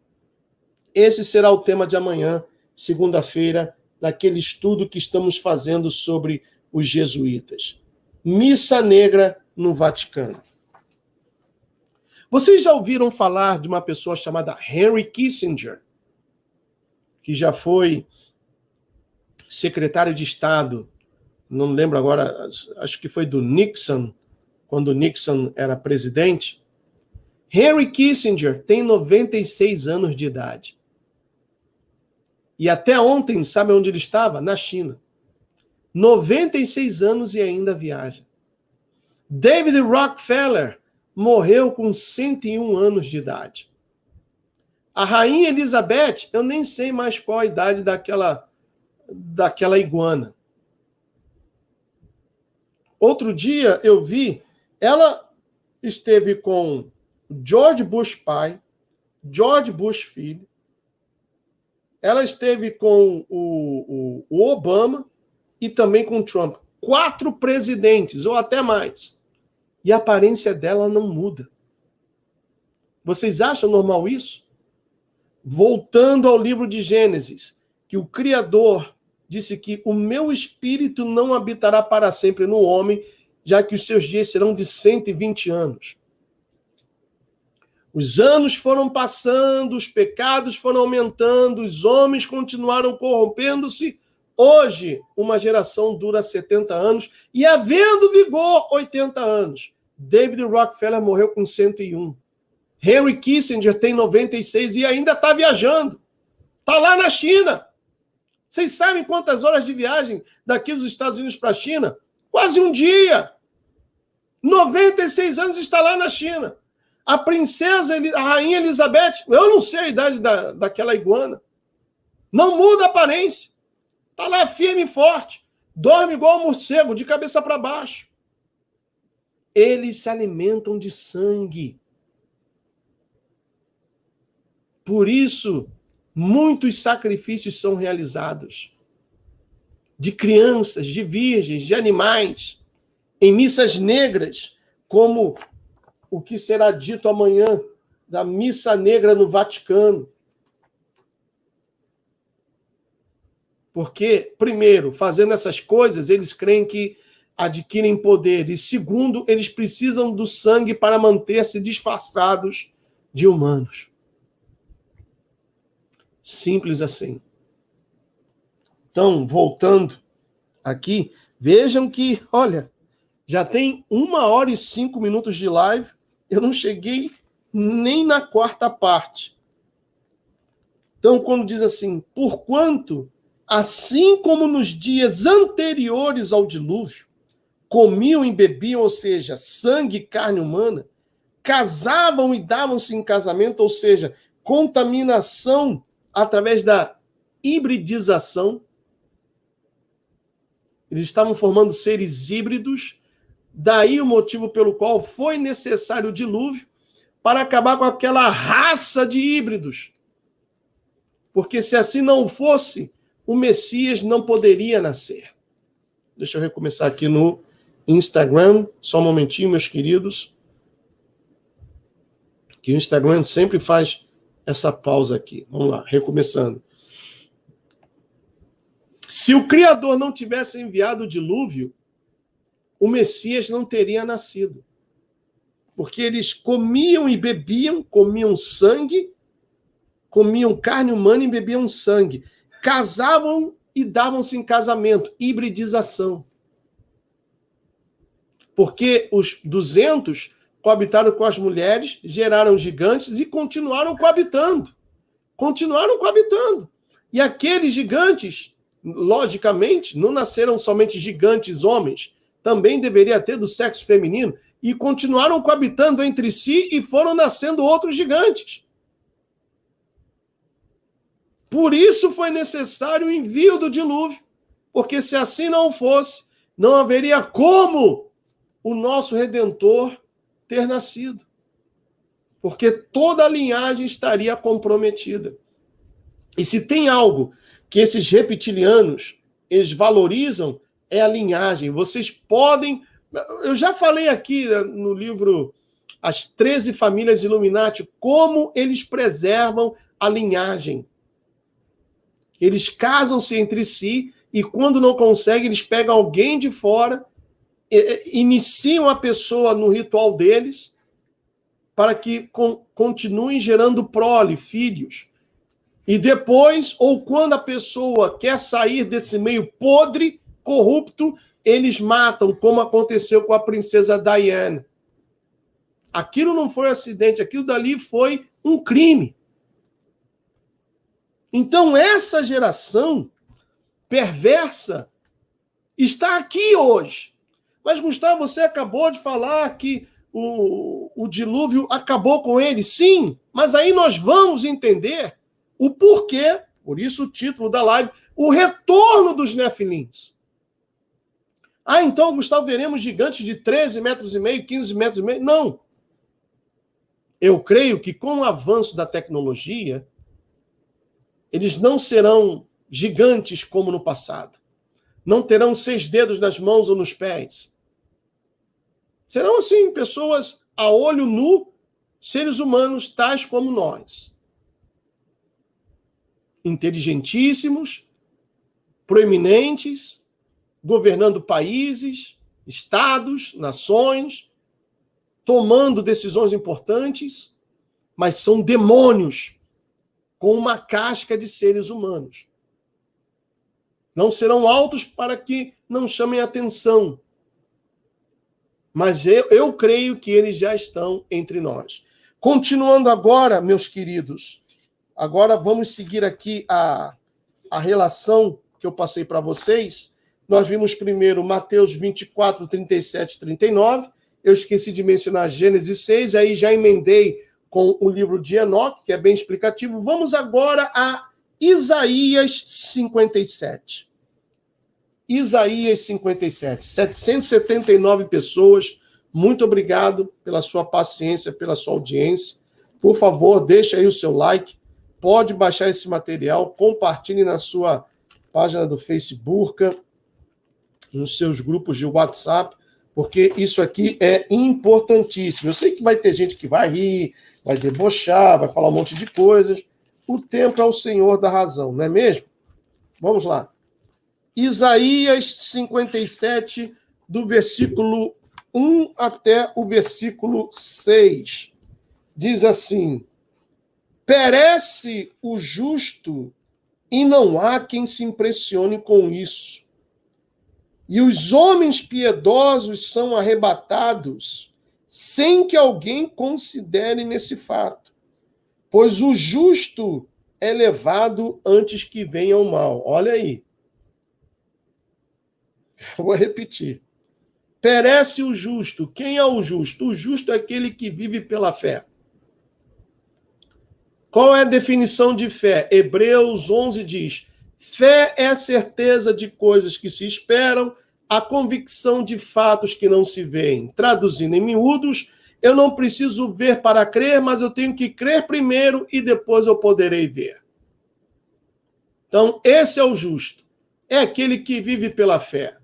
Esse será o tema de amanhã, segunda-feira, naquele estudo que estamos fazendo sobre os jesuítas. Missa negra no Vaticano. Vocês já ouviram falar de uma pessoa chamada Henry Kissinger, que já foi secretário de Estado, não lembro agora, acho que foi do Nixon, quando o Nixon era presidente. Henry Kissinger tem 96 anos de idade. E até ontem, sabe onde ele estava? Na China. 96 anos e ainda viaja. David Rockefeller morreu com 101 anos de idade. A rainha Elizabeth, eu nem sei mais qual a idade daquela iguana. Outro dia eu vi, ela esteve com George Bush pai, George Bush filho, ela esteve com o Obama e também com o Trump. 4 presidentes, ou até mais. E a aparência dela não muda. Vocês acham normal isso? Voltando ao livro de Gênesis, que o Criador disse que o meu espírito não habitará para sempre no homem, já que os seus dias serão de 120 anos. Os anos foram passando, os pecados foram aumentando, os homens continuaram corrompendo-se. Hoje, uma geração dura 70 anos e, havendo vigor, 80 anos. David Rockefeller morreu com 101. Henry Kissinger tem 96 e ainda está viajando. Está lá na China. Vocês sabem quantas horas de viagem daqui dos Estados Unidos para a China? Quase um dia. 96 anos está lá na China. A princesa, a rainha Elizabeth, eu não sei a idade daquela iguana. Não muda a aparência. Está lá firme e forte. Dorme igual um morcego, de cabeça para baixo. Eles se alimentam de sangue. Por isso, muitos sacrifícios são realizados. De crianças, de virgens, de animais. Em missas negras, como o que será dito amanhã, da missa negra no Vaticano. Porque, primeiro, fazendo essas coisas, eles creem que adquirem poder. E, segundo, eles precisam do sangue para manter-se disfarçados de humanos. Simples assim. Então, voltando aqui, vejam que, olha, já tem 1h05 de live, eu não cheguei nem na quarta parte. Então, quando diz assim, porquanto, assim como nos dias anteriores ao dilúvio, comiam e bebiam, ou seja, sangue e carne humana, casavam e davam-se em casamento, ou seja, contaminação através da hibridização. Eles estavam formando seres híbridos, daí o motivo pelo qual foi necessário o dilúvio, para acabar com aquela raça de híbridos. Porque se assim não fosse, o Messias não poderia nascer. Deixa eu recomeçar aqui no Instagram, só um momentinho, meus queridos, que o Instagram sempre faz essa pausa aqui. Vamos lá, recomeçando. Se o Criador não tivesse enviado o dilúvio, o Messias não teria nascido. Porque eles comiam e bebiam, comiam sangue, comiam carne humana e bebiam sangue. Casavam e davam-se em casamento, hibridização. Porque os 200 coabitaram com as mulheres, geraram gigantes e continuaram coabitando. Continuaram coabitando. E aqueles gigantes, logicamente, não nasceram somente gigantes homens, também deveria ter do sexo feminino, e continuaram coabitando entre si e foram nascendo outros gigantes. Por isso foi necessário o envio do dilúvio, porque se assim não fosse, não haveria como o nosso Redentor ter nascido. Porque toda a linhagem estaria comprometida. E se tem algo que esses reptilianos, eles valorizam, é a linhagem. Vocês podem... Eu já falei aqui no livro As 13 Famílias Illuminati, como eles preservam a linhagem. Eles casam-se entre si e quando não conseguem, eles pegam alguém de fora, iniciam a pessoa no ritual deles para que continuem gerando prole, filhos. E depois, ou quando a pessoa quer sair desse meio podre, corrupto, eles matam, como aconteceu com a princesa Diana. Aquilo não foi um acidente, aquilo dali foi um crime. Então, essa geração perversa está aqui hoje. Mas, Gustavo, você acabou de falar que o dilúvio acabou com ele. Sim, mas aí nós vamos entender o porquê, por isso o título da live, o retorno dos nefilins. Ah, então, Gustavo, veremos gigantes de 13 metros e meio, 15 metros e meio? Não. Eu creio que com o avanço da tecnologia, eles não serão gigantes como no passado. Não terão 6 dedos nas mãos ou nos pés. Serão, assim, pessoas a olho nu, seres humanos tais como nós. Inteligentíssimos, proeminentes, governando países, estados, nações, tomando decisões importantes, mas são demônios com uma casca de seres humanos. Não serão altos para que não chamem atenção. Mas eu creio que eles já estão entre nós. Continuando agora, meus queridos, agora vamos seguir aqui a a relação que eu passei para vocês, nós vimos primeiro Mateus 24, 37, 39. Eu esqueci de mencionar Gênesis 6, aí já emendei com o livro de Enoque, que é bem explicativo. Vamos agora a Isaías 57. Isaías 57. 779 pessoas. Muito obrigado pela sua paciência, pela sua audiência. Por favor, deixe aí o seu like. Pode baixar esse material, compartilhe na sua página do Facebook, nos seus grupos de WhatsApp, porque isso aqui é importantíssimo. Eu sei que vai ter gente que vai rir, vai debochar, vai falar um monte de coisas. O tempo é o Senhor da razão, não é mesmo? Vamos lá. Isaías 57, do versículo 1 até o versículo 6. Diz assim: perece o justo e não há quem se impressione com isso. E os homens piedosos são arrebatados sem que alguém considere nesse fato. Pois o justo é levado antes que venha o mal. Olha aí. Vou repetir. Perece o justo. Quem é o justo? O justo é aquele que vive pela fé. Qual é a definição de fé? Hebreus 11 diz: fé é a certeza de coisas que se esperam, a convicção de fatos que não se veem. Traduzindo em miúdos, eu não preciso ver para crer, mas eu tenho que crer primeiro e depois eu poderei ver. Então, esse é o justo. É aquele que vive pela fé.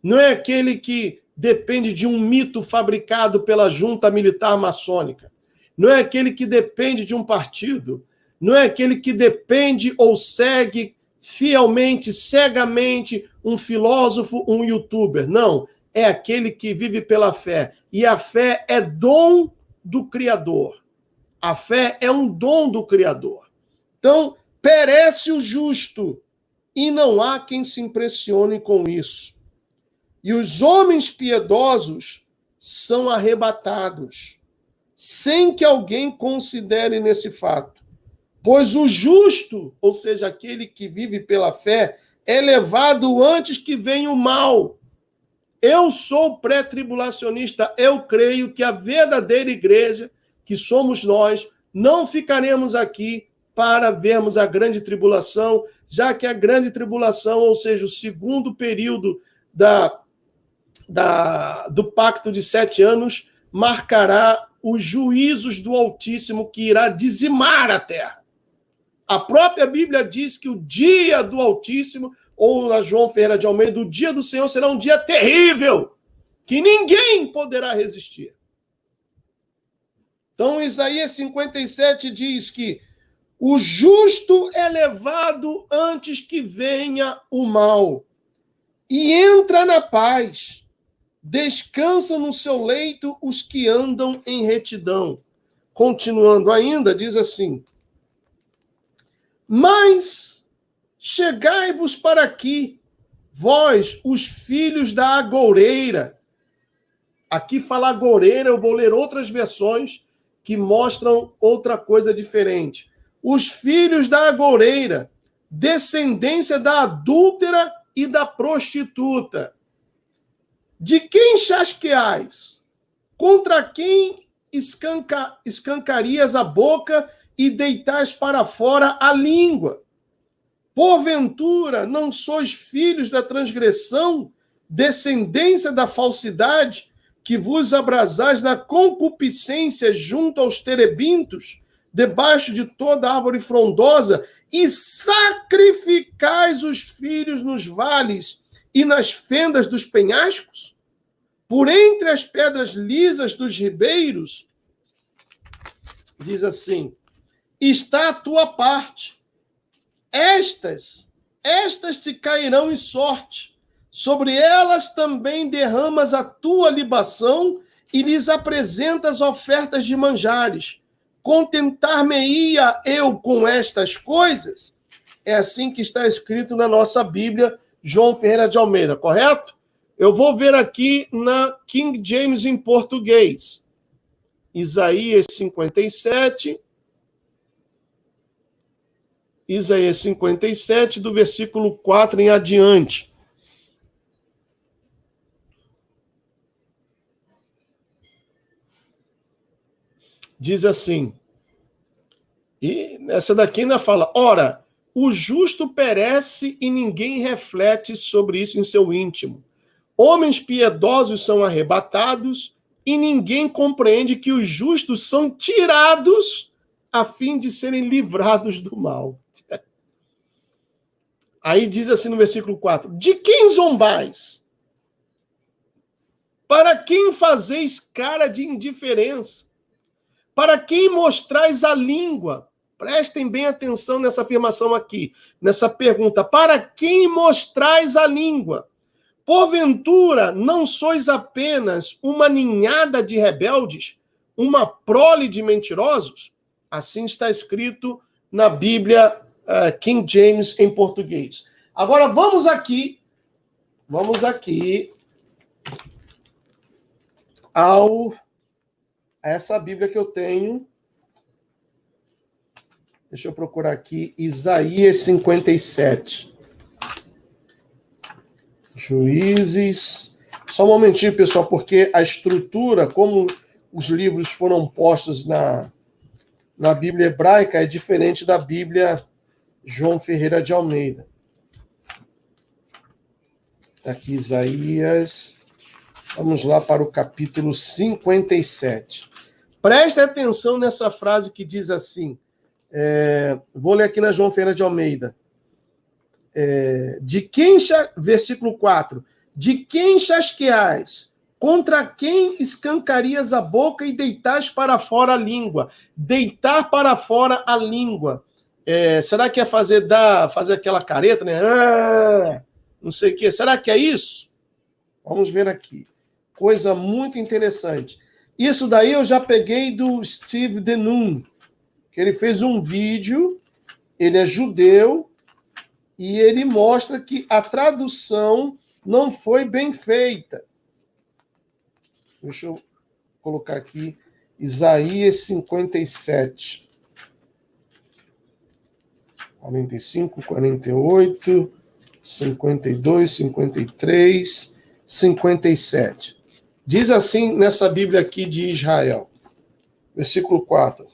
Não é aquele que depende de um mito fabricado pela junta militar maçônica. Não é aquele que depende de um partido. Não é aquele que depende ou segue fielmente, cegamente, um filósofo, um youtuber. Não, é aquele que vive pela fé. E a fé é dom do Criador. A fé é um dom do Criador. Então, perece o justo, e não há quem se impressione com isso. E os homens piedosos são arrebatados, sem que alguém considere nesse fato. Pois o justo, ou seja, aquele que vive pela fé, é levado antes que venha o mal. Eu sou pré-tribulacionista, eu creio que a verdadeira igreja, que somos nós, não ficaremos aqui para vermos a grande tribulação, já que a grande tribulação, ou seja, o segundo período do pacto de 7 anos, marcará os juízos do Altíssimo que irá dizimar a terra. A própria Bíblia diz que o dia do Altíssimo, ou na João Ferreira de Almeida, o dia do Senhor será um dia terrível, que ninguém poderá resistir. Então, Isaías 57 diz que o justo é levado antes que venha o mal, e entra na paz. Descansam no seu leito os que andam em retidão. Continuando ainda, diz assim: mas chegai-vos para aqui, vós, os filhos da agoureira. Aqui fala agoureira, eu vou ler outras versões que mostram outra coisa diferente. Os filhos da agoureira, descendência da adúltera e da prostituta. De quem chasqueais? Contra quem escancarias a boca e deitais para fora a língua? Porventura, não sois filhos da transgressão, descendência da falsidade, que vos abrasais na concupiscência junto aos terebintos, debaixo de toda árvore frondosa, e sacrificais os filhos nos vales e nas fendas dos penhascos? Por entre as pedras lisas dos ribeiros, diz assim: está a tua parte. Estas te cairão em sorte. Sobre elas também derramas a tua libação e lhes apresentas ofertas de manjares. Contentar-me-ia eu com estas coisas? É assim que está escrito na nossa Bíblia, João Ferreira de Almeida, correto? Eu vou ver aqui na King James em português. Isaías 57. Isaías 57, do versículo 4 em adiante. Diz assim, e essa daqui ainda fala, ora, o justo perece e ninguém reflete sobre isso em seu íntimo. Homens piedosos são arrebatados e ninguém compreende que os justos são tirados a fim de serem livrados do mal. Aí diz assim no versículo 4, de quem zombais? Para quem fazeis cara de indiferença? Para quem mostrais a língua? Prestem bem atenção nessa afirmação aqui, nessa pergunta. Para quem mostrais a língua? Porventura, não sois apenas uma ninhada de rebeldes, uma prole de mentirosos? Assim está escrito na Bíblia King James em português. Agora vamos aqui a essa Bíblia que eu tenho. Deixa eu procurar aqui, Isaías 57. Juízes. Só um momentinho, pessoal, porque a estrutura, como os livros foram postos na Bíblia hebraica, é diferente da Bíblia João Ferreira de Almeida. Aqui, Isaías. Vamos lá para o capítulo 57. Preste atenção nessa frase que diz assim. Vou ler aqui na João Ferreira de Almeida. Versículo 4. De quem chasqueais? Contra quem escancarias a boca e deitais para fora a língua? Deitar para fora a língua. Será que é fazer aquela careta, né? Não sei o quê. Será que é isso? Vamos ver aqui. Coisa muito interessante. Isso daí eu já peguei do Steve Denun, que ele fez um vídeo, ele é judeu, e ele mostra que a tradução não foi bem feita. Deixa eu colocar aqui, Isaías 57. 45, 48, 52, 53, 57. Diz assim nessa Bíblia aqui de Israel, versículo 4.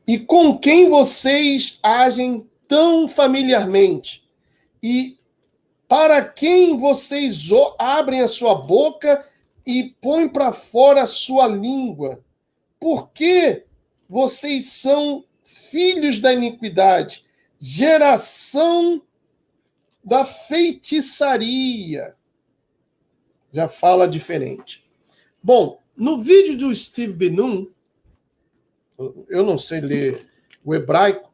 E com quem vocês agem tão familiarmente? E para quem vocês abrem a sua boca e põem para fora a sua língua? Porque vocês são filhos da iniquidade, geração da feitiçaria. Já fala diferente. Bom, no vídeo do Steve Benum, eu não sei ler o hebraico,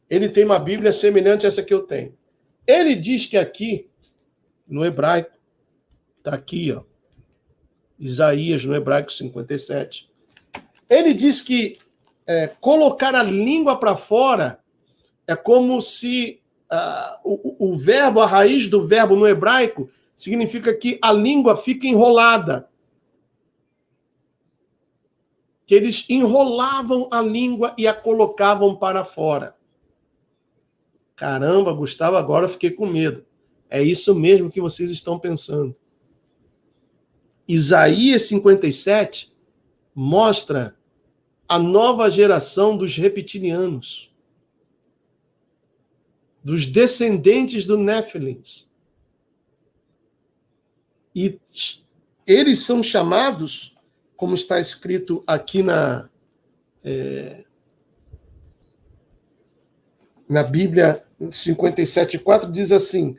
ele tem uma Bíblia semelhante a essa que eu tenho. Ele diz que aqui, no hebraico, está aqui, ó, Isaías, no hebraico 57, ele diz que colocar a língua para fora é como se o verbo, a raiz do verbo no hebraico, significa que a língua fica enrolada. Que eles enrolavam a língua e a colocavam para fora. Caramba, Gustavo, agora eu fiquei com medo. É isso mesmo que vocês estão pensando. Isaías 57 mostra a nova geração dos reptilianos, dos descendentes do Néfilins. E eles são chamados, como está escrito aqui na Bíblia 57:4, diz assim: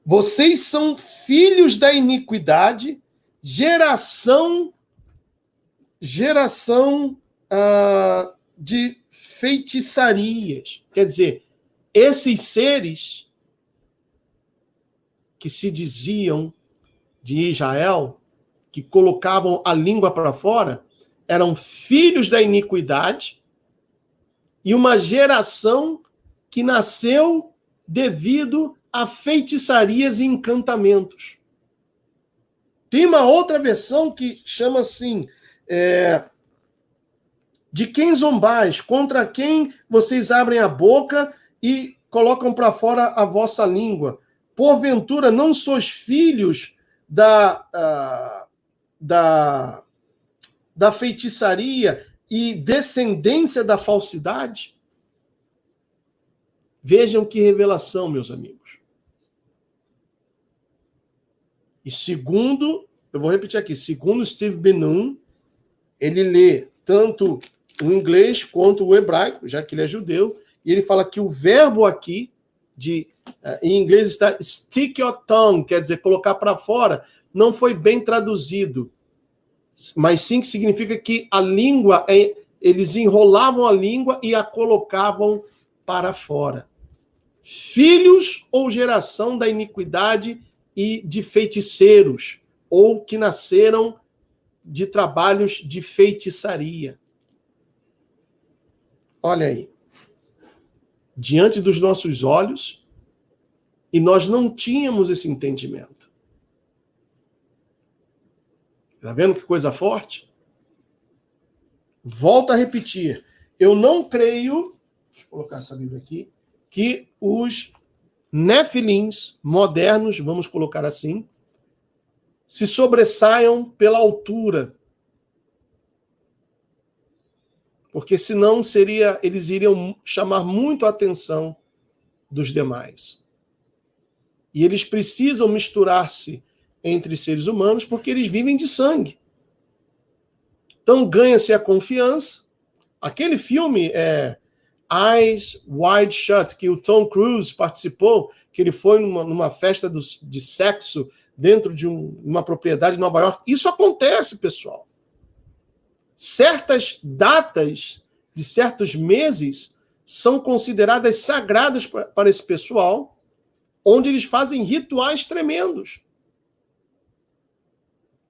vocês são filhos da iniquidade, geração de feitiçarias. Quer dizer, esses seres que se diziam de Israel, que colocavam a língua para fora, eram filhos da iniquidade e uma geração que nasceu devido a feitiçarias e encantamentos. Tem uma outra versão que chama assim, De quem zombais? Contra quem vocês abrem a boca e colocam para fora a vossa língua? Porventura, não sois filhos da feitiçaria e descendência da falsidade? Vejam que revelação, meus amigos. E segundo, eu vou repetir aqui, segundo Steve Ben-Nun, ele lê tanto o inglês quanto o hebraico, já que ele é judeu, e ele fala que o verbo aqui, em inglês está stick your tongue, quer dizer, colocar para fora, não foi bem traduzido, mas sim que significa que a língua, eles enrolavam a língua e a colocavam para fora. Filhos ou geração da iniquidade e de feiticeiros, ou que nasceram de trabalhos de feitiçaria. Olha aí. Diante dos nossos olhos, e nós não tínhamos esse entendimento. Está vendo que coisa forte? Volto a repetir. Eu não creio, deixa eu colocar essa Bíblia aqui, que os nefilins modernos, vamos colocar assim, se sobressaiam pela altura. Porque senão eles iriam chamar muito a atenção dos demais. E eles precisam misturar-se entre seres humanos porque eles vivem de sangue. Então ganha-se a confiança. Aquele filme Eyes Wide Shut, que o Tom Cruise participou, que ele foi numa festa de sexo dentro de uma propriedade em Nova York. Isso acontece, pessoal. Certas datas de certos meses são consideradas sagradas para esse pessoal, onde eles fazem rituais tremendos.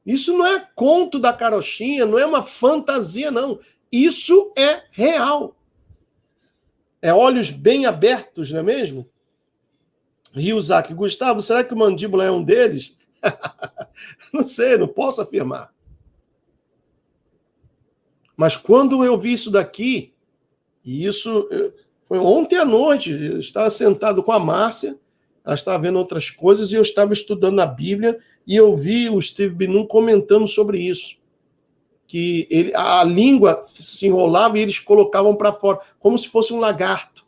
Isso não é conto da carochinha, não é uma fantasia, não. Isso é real. É olhos bem abertos, não é mesmo? Ryuzaki, Gustavo, será que o mandíbula é um deles? Não sei, não posso afirmar. Mas quando eu vi isso daqui, e isso foi ontem à noite, eu estava sentado com a Márcia, ela estava vendo outras coisas, e eu estava estudando a Bíblia, e eu vi o Steve Ben-Nun comentando sobre isso. Que a língua se enrolava e eles colocavam para fora, como se fosse um lagarto.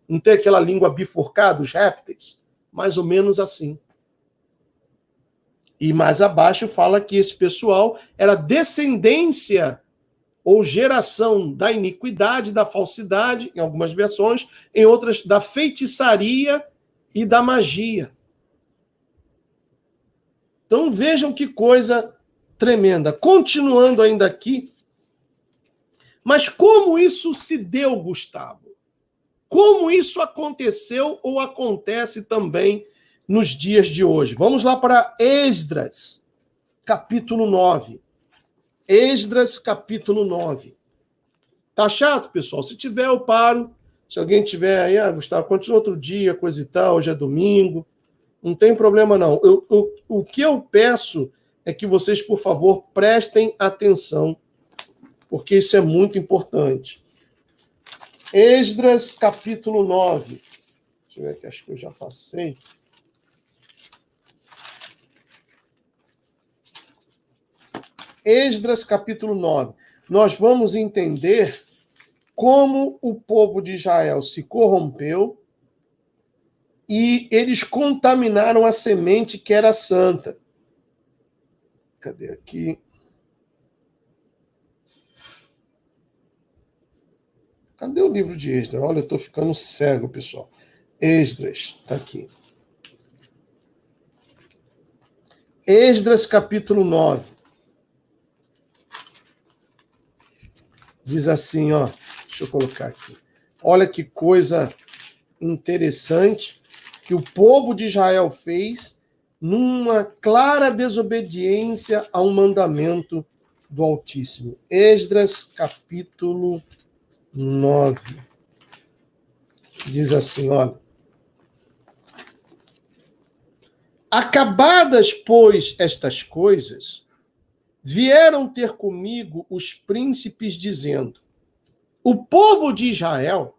Não tem aquela língua bifurcada, os répteis? Mais ou menos assim. E mais abaixo fala que esse pessoal era descendência ou geração da iniquidade, da falsidade, em algumas versões, em outras, da feitiçaria e da magia. Então vejam que coisa tremenda. Continuando ainda aqui, mas como isso se deu, Gustavo? Como isso aconteceu ou acontece também nos dias de hoje? Vamos lá para Esdras, capítulo 9. Esdras, capítulo 9. Tá chato, pessoal? Se tiver, eu paro. Se alguém tiver aí, Gustavo, continua outro dia, coisa e tal, hoje é domingo. Não tem problema, não. O que eu peço é que vocês, por favor, prestem atenção, porque isso é muito importante. Esdras, capítulo 9. Deixa eu ver aqui, acho que eu já passei. Esdras, capítulo 9. Nós vamos entender como o povo de Israel se corrompeu e eles contaminaram a semente que era santa. Cadê aqui? Cadê o livro de Esdras? Olha, eu estou ficando cego, pessoal. Esdras, está aqui. Esdras, capítulo 9. Diz assim, ó, deixa eu colocar aqui. Olha que coisa interessante que o povo de Israel fez numa clara desobediência a um mandamento do Altíssimo. Esdras, capítulo 9. Diz assim, olha. Acabadas, pois, estas coisas, vieram ter comigo os príncipes, dizendo: O povo de Israel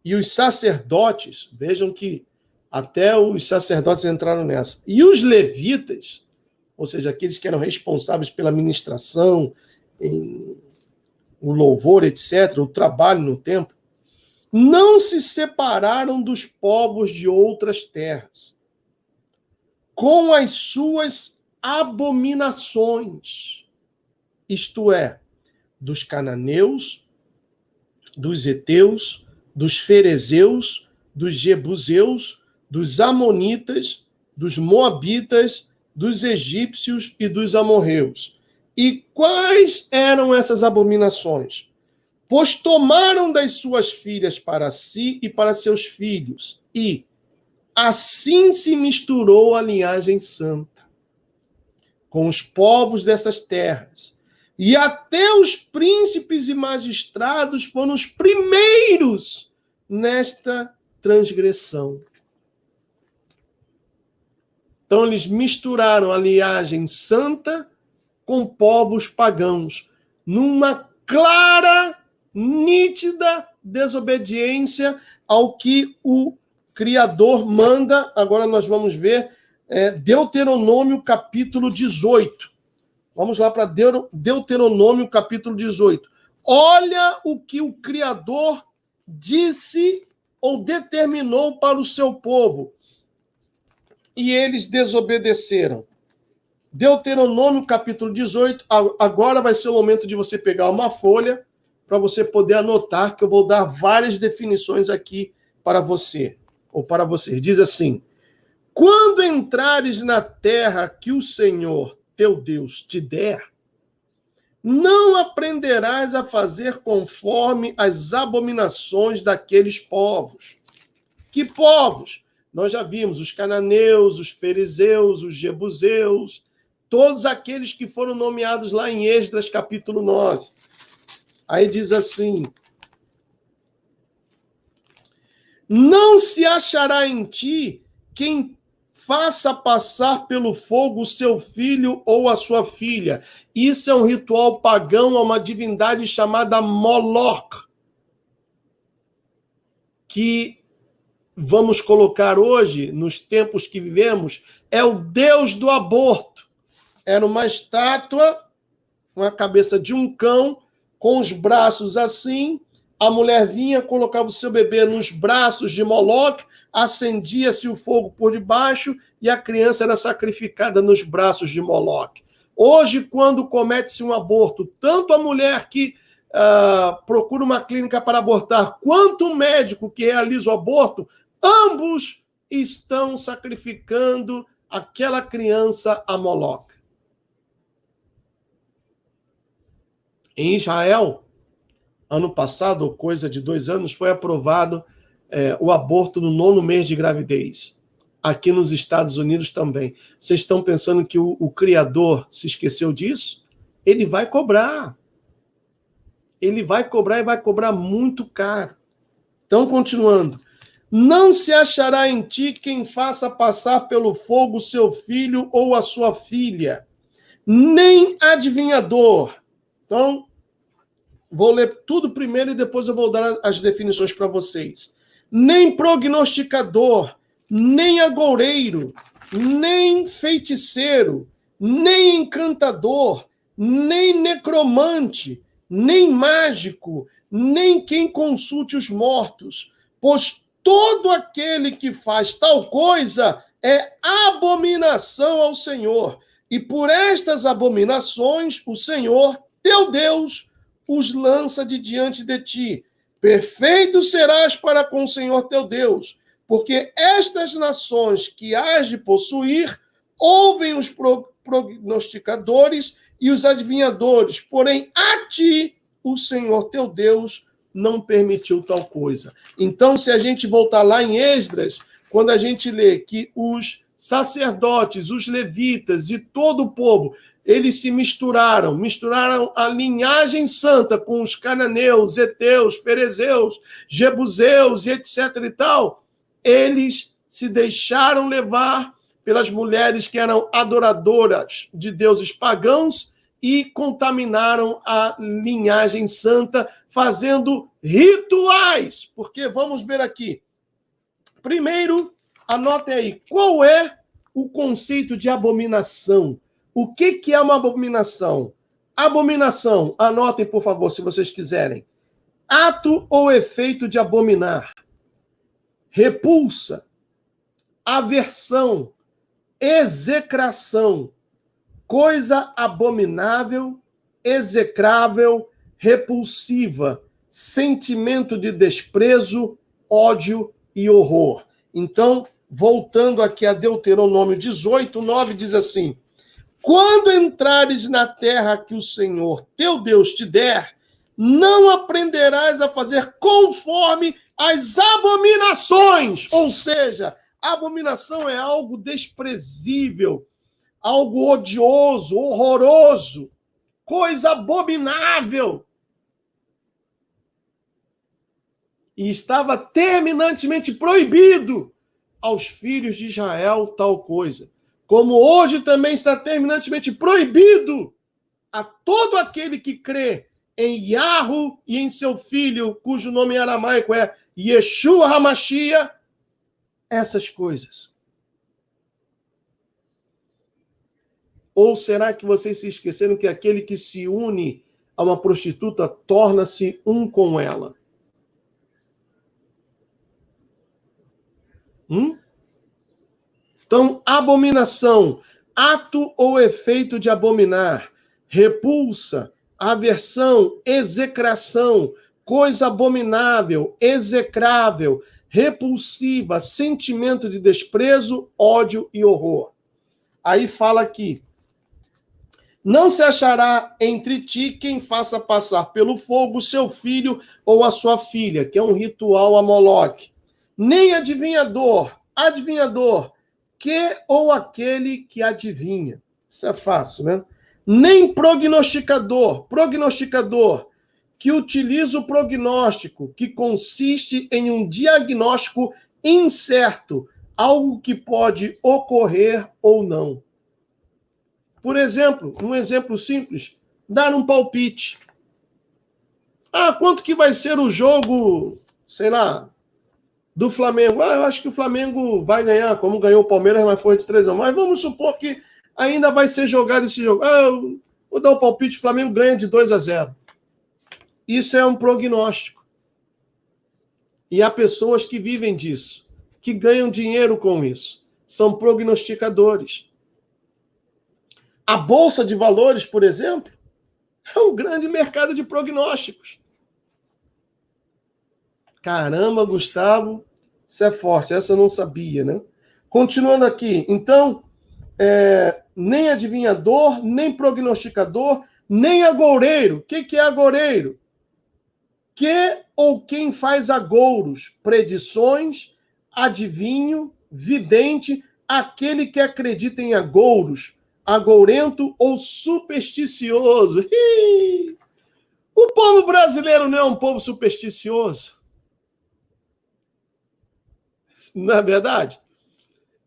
e os sacerdotes, vejam que até os sacerdotes entraram nessa, e os levitas, ou seja, aqueles que eram responsáveis pela ministração, o louvor, etc., o trabalho no templo, não se separaram dos povos de outras terras, com as suas abominações, isto é, dos cananeus, dos heteus, dos ferezeus, dos jebuseus, dos amonitas, dos moabitas, dos egípcios e dos amorreus. E quais eram essas abominações? Pois tomaram das suas filhas para si e para seus filhos, e assim se misturou a linhagem santa com os povos dessas terras. E até os príncipes e magistrados foram os primeiros nesta transgressão. Então, eles misturaram a linhagem santa com povos pagãos, numa clara, nítida desobediência ao que o Criador manda. Agora nós vamos ver Deuteronômio capítulo 18. Vamos lá para Deuteronômio capítulo 18. Olha o que o Criador disse ou determinou para o seu povo. E eles desobedeceram. Deuteronômio capítulo 18. Agora vai ser o momento de você pegar uma folha para você poder anotar, que eu vou dar várias definições aqui para você, ou para vocês. Diz assim: quando entrares na terra que o Senhor teu Deus te der, não aprenderás a fazer conforme as abominações daqueles povos. Que povos? Nós já vimos os cananeus, os fariseus, os jebuseus, todos aqueles que foram nomeados lá em Esdras capítulo 9. Aí diz assim: não se achará em ti quem faça passar pelo fogo o seu filho ou a sua filha. Isso é um ritual pagão a uma divindade chamada Moloch, que vamos colocar hoje, nos tempos que vivemos, é o deus do aborto. Era uma estátua, com a cabeça de um cão, com os braços assim. A mulher vinha, colocava o seu bebê nos braços de Moloch, acendia-se o fogo por debaixo e a criança era sacrificada nos braços de Moloch. Hoje, quando comete-se um aborto, tanto a mulher que procura uma clínica para abortar, quanto o médico que realiza o aborto, ambos estão sacrificando aquela criança a Moloch. Em Israel, ano passado, ou coisa de 2 anos, foi aprovado o aborto no 9º mês de gravidez. Aqui nos Estados Unidos também. Vocês estão pensando que o Criador se esqueceu disso? Ele vai cobrar. Ele vai cobrar e vai cobrar muito caro. Então, continuando. Não se achará em ti quem faça passar pelo fogo seu filho ou a sua filha, nem adivinhador. Então, vou ler tudo primeiro e depois eu vou dar as definições para vocês. Nem prognosticador, nem agoureiro, nem feiticeiro, nem encantador, nem necromante, nem mágico, nem quem consulte os mortos, pois todo aquele que faz tal coisa é abominação ao Senhor. E por estas abominações o Senhor, teu Deus, os lança de diante de ti. Perfeito serás para com o Senhor teu Deus, porque estas nações que hás de possuir ouvem os prognosticadores e os adivinhadores, porém a ti o Senhor teu Deus não permitiu tal coisa. Então, se a gente voltar lá em Esdras, quando a gente lê que os sacerdotes, os levitas e todo o povo, eles se misturaram a linhagem santa com os cananeus, heteus, ferezeus, jebuseus e etc. e tal, eles se deixaram levar pelas mulheres que eram adoradoras de deuses pagãos e contaminaram a linhagem santa, fazendo rituais. Porque, vamos ver aqui. Primeiro, anotem aí, qual é o conceito de abominação? O que é uma abominação? Abominação, anotem, por favor, se vocês quiserem. Ato ou efeito de abominar. Repulsa, aversão, execração, coisa abominável, execrável, repulsiva, sentimento de desprezo, ódio e horror. Então, voltando aqui a Deuteronômio 18, 9, diz assim: quando entrares na terra que o Senhor teu Deus te der, não aprenderás a fazer conforme as abominações. Ou seja, abominação é algo desprezível, algo odioso, horroroso, coisa abominável. E estava terminantemente proibido aos filhos de Israel tal coisa. Como hoje também está terminantemente proibido a todo aquele que crê em Yahu e em seu filho, cujo nome em aramaico é Yeshua HaMashiach, essas coisas. Ou será que vocês se esqueceram que aquele que se une a uma prostituta torna-se um com ela? Então, abominação, ato ou efeito de abominar, repulsa, aversão, execração, coisa abominável, execrável, repulsiva, sentimento de desprezo, ódio e horror. Aí fala aqui: não se achará entre ti quem faça passar pelo fogo seu filho ou a sua filha, que é um ritual a Moloque, nem adivinhador, que ou aquele que adivinha. Isso é fácil, né? Nem prognosticador, que utiliza o prognóstico, que consiste em um diagnóstico incerto, algo que pode ocorrer ou não. Por exemplo, um exemplo simples, dar um palpite. Quanto que vai ser o jogo, sei lá, do Flamengo? Eu acho que o Flamengo vai ganhar, como ganhou o Palmeiras, mas foi de 3-1. Mas vamos supor que ainda vai ser jogado esse jogo. Eu vou dar um palpite, o Flamengo ganha de 2-0. Isso é um prognóstico. E há pessoas que vivem disso, que ganham dinheiro com isso. São prognosticadores. A Bolsa de Valores, por exemplo, é um grande mercado de prognósticos. Caramba, Gustavo, isso é forte, essa eu não sabia, né? Continuando aqui, então, nem adivinhador, nem prognosticador, nem agoureiro. O que é agoureiro? Que ou quem faz agouros, predições, adivinho, vidente, aquele que acredita em agouros, agourento ou supersticioso. O povo brasileiro não é um povo supersticioso. Não é verdade?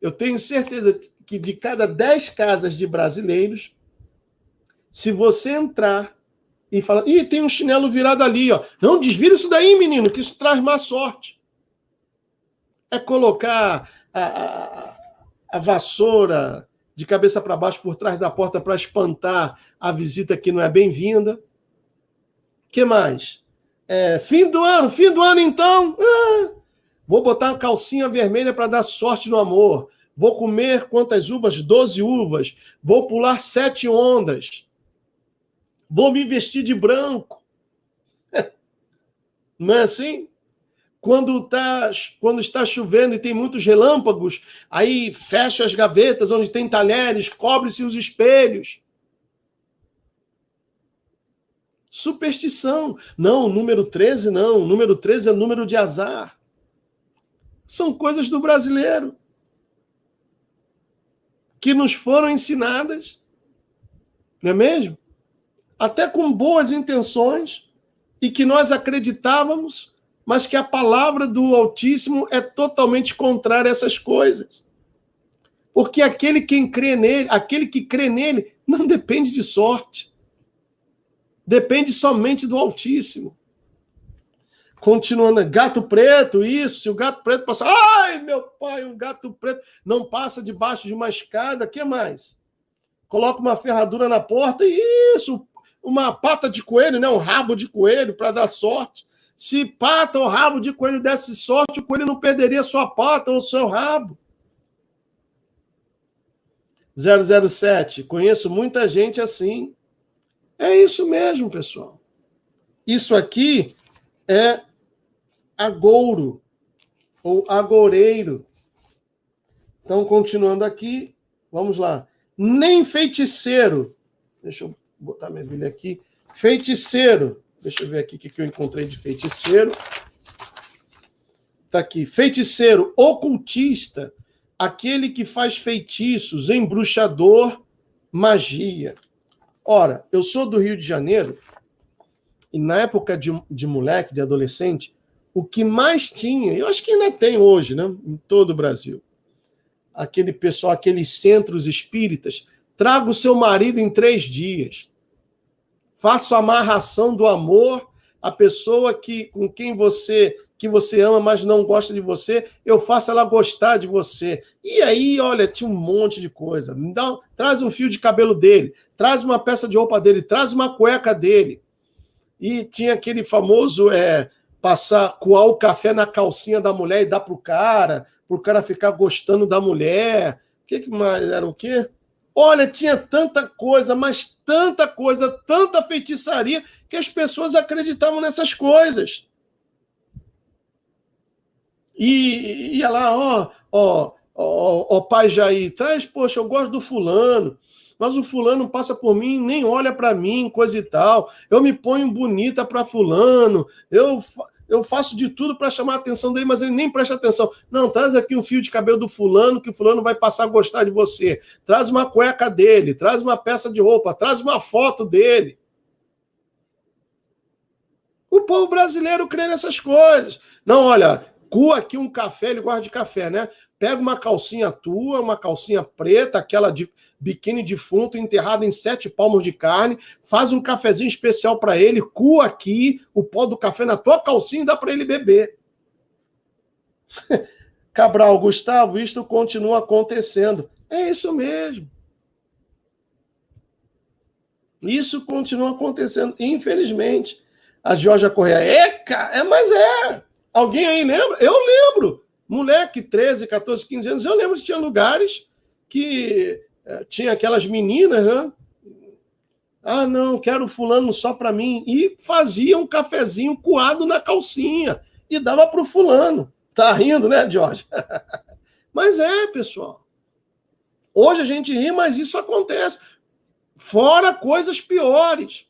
Eu tenho certeza que de cada 10 casas de brasileiros, se você entrar e falar, tem um chinelo virado ali, ó. Não, desvira isso daí, menino, que isso traz má sorte. É colocar a vassoura de cabeça para baixo por trás da porta para espantar a visita que não é bem-vinda. O que mais? Fim do ano então. Vou botar uma calcinha vermelha para dar sorte no amor. Vou comer quantas uvas? 12 uvas. Vou pular 7 ondas. Vou me vestir de branco. Não é assim? Quando está chovendo e tem muitos relâmpagos, aí fecha as gavetas onde tem talheres, cobre-se os espelhos. Superstição. Não, número 13 não. O número 13 é número de azar. São coisas do brasileiro que nos foram ensinadas, não é mesmo? Até com boas intenções, e que nós acreditávamos, mas que a palavra do Altíssimo é totalmente contrária a essas coisas. Porque aquele que crê nele não depende de sorte. Depende somente do Altíssimo. Continuando, gato preto, isso, se o gato preto passar, ai, meu pai, um gato preto não passa debaixo de uma escada, o que mais? Coloca uma ferradura na porta e isso, uma pata de coelho, né? Um rabo de coelho para dar sorte. Se pata ou rabo de coelho desse sorte, o coelho não perderia sua pata ou seu rabo. 007, conheço muita gente assim. É isso mesmo, pessoal. Isso aqui é agouro ou agoureiro. Então, continuando aqui, vamos lá. Nem feiticeiro. Deixa eu botar minha Bíblia aqui. Feiticeiro. Deixa eu ver aqui o que eu encontrei de feiticeiro. Está aqui. Feiticeiro, ocultista, aquele que faz feitiços, embruxador, magia. Ora, eu sou do Rio de Janeiro e na época de moleque, de adolescente, o que mais tinha, eu acho que ainda tem hoje, né, em todo o Brasil, aquele pessoal, aqueles centros espíritas, traga o seu marido em 3 dias. Faça a amarração do amor, a pessoa com quem você ama, mas não gosta de você, eu faço ela gostar de você. E aí, olha, tinha um monte de coisa. Traz um fio de cabelo dele, traz uma peça de roupa dele, traz uma cueca dele. E tinha aquele famoso coar o café na calcinha da mulher e dar pro cara ficar gostando da mulher. O que mais era o quê? Olha, tinha tanta coisa, mas tanta coisa, tanta feitiçaria, que as pessoas acreditavam nessas coisas. E ia lá, pai Jair, traz, poxa, eu gosto do fulano, mas o fulano passa por mim, nem olha para mim, coisa e tal. Eu me ponho bonita para fulano, eu faço de tudo para chamar a atenção dele, mas ele nem presta atenção. Não, traz aqui um fio de cabelo do fulano, que o fulano vai passar a gostar de você. Traz uma cueca dele, traz uma peça de roupa, traz uma foto dele. O povo brasileiro crê nessas coisas. Não, olha, cua aqui um café, ele gosta de café, né? Pega uma calcinha tua, uma calcinha preta, aquela de biquíni defunto, enterrada em 7 palmos de carne, faz um cafezinho especial para ele, cua aqui o pó do café na tua calcinha e dá para ele beber. Cabral, Gustavo, isto continua acontecendo. É isso mesmo. Isso continua acontecendo, infelizmente. A Georgia Correia, mas é. Alguém aí lembra? Eu lembro. Moleque, 13, 14, 15 anos, eu lembro que tinha lugares que tinha aquelas meninas, né? Ah, não, quero fulano só para mim. E fazia um cafezinho coado na calcinha e dava para o fulano. Tá rindo, né, Jorge? Mas pessoal. Hoje a gente ri, mas isso acontece. Fora coisas piores.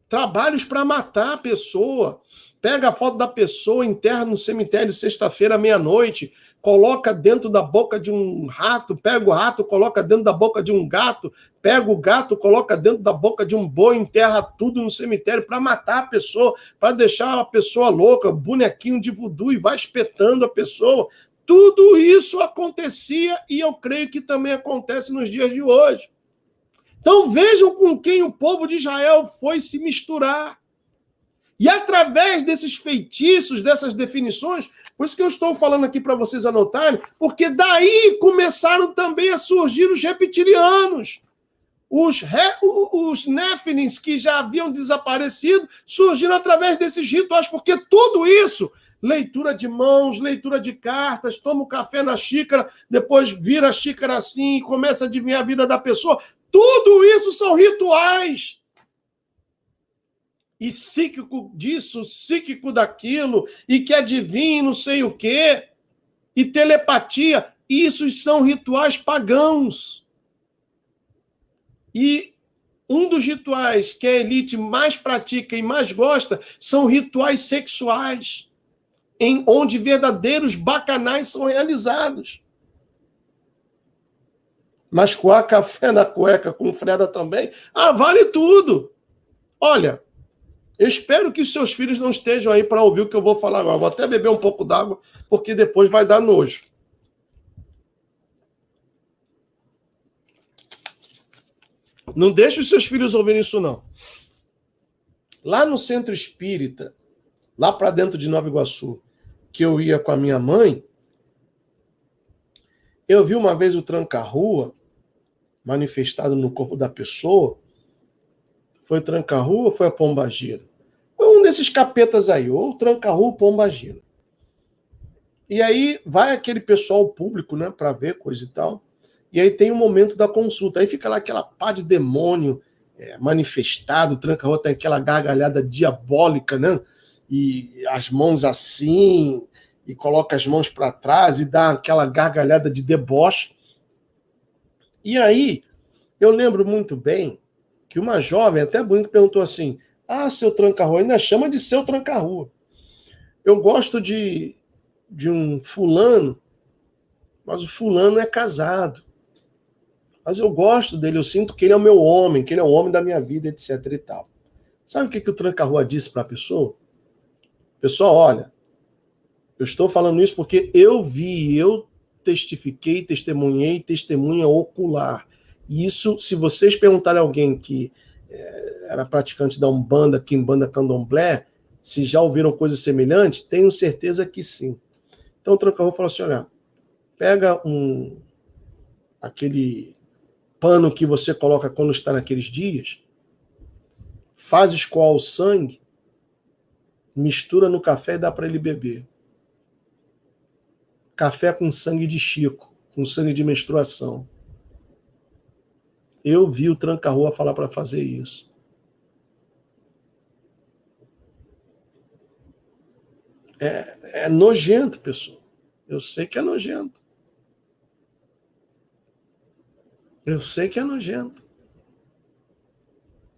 Trabalhos para matar a pessoa. Pega a foto da pessoa, enterra no cemitério sexta-feira, meia-noite, coloca dentro da boca de um rato, pega o rato, coloca dentro da boca de um gato, pega o gato, coloca dentro da boca de um boi, enterra tudo no cemitério para matar a pessoa, para deixar a pessoa louca, bonequinho de voodoo e vai espetando a pessoa. Tudo isso acontecia e eu creio que também acontece nos dias de hoje. Então vejam com quem o povo de Israel foi se misturar. E através desses feitiços, dessas definições, por isso que eu estou falando aqui para vocês anotarem, porque daí começaram também a surgir os reptilianos. Os Néfilins, que já haviam desaparecido, surgiram através desses rituais, porque tudo isso, leitura de mãos, leitura de cartas, toma o café na xícara, depois vira a xícara assim e começa a adivinhar a vida da pessoa, tudo isso são rituais. E psíquico disso, psíquico daquilo, e que adivinha não sei o quê, e telepatia, isso são rituais pagãos. E um dos rituais que a elite mais pratica e mais gosta são rituais sexuais, onde verdadeiros bacanais são realizados. Mas coar café na cueca com Freda também, vale tudo. Olha, eu espero que os seus filhos não estejam aí para ouvir o que eu vou falar agora. Vou até beber um pouco d'água, porque depois vai dar nojo. Não deixe os seus filhos ouvirem isso, não. Lá no centro espírita, lá para dentro de Nova Iguaçu, que eu ia com a minha mãe, eu vi uma vez o tranca-rua manifestado no corpo da pessoa. Foi o tranca-rua ou foi a pombagira? Foi um desses capetas aí, ou o tranca-rua ou pombagira. E aí vai aquele pessoal público, né, para ver coisa e tal. E aí tem o momento da consulta. Aí fica lá aquela pá de demônio manifestado, o tranca-rua tem aquela gargalhada diabólica, né? E as mãos assim, e coloca as mãos para trás e dá aquela gargalhada de deboche. E aí, eu lembro muito bem que uma jovem, até bonita, perguntou assim: ah, seu tranca-rua, ainda chama de seu tranca-rua. Eu gosto de um fulano, mas o fulano é casado. Mas eu gosto dele, eu sinto que ele é o meu homem, que ele é o homem da minha vida, etc e tal. Sabe o que o tranca-rua disse para a pessoa? Pessoal, olha, eu estou falando isso porque eu vi, eu testifiquei, testemunhei, testemunha ocular. E isso, se vocês perguntarem a alguém que era praticante da Umbanda, Quimbanda, Candomblé, se já ouviram coisas semelhantes, tenho certeza que sim. Então o tranca-rua falou assim, olha, pega aquele pano que você coloca quando está naqueles dias, faz escoar o sangue, mistura no café e dá para ele beber. Café com sangue de Chico, com sangue de menstruação. Eu vi o tranca-rua falar para fazer isso. É nojento, pessoal. Eu sei que é nojento. Eu sei que é nojento.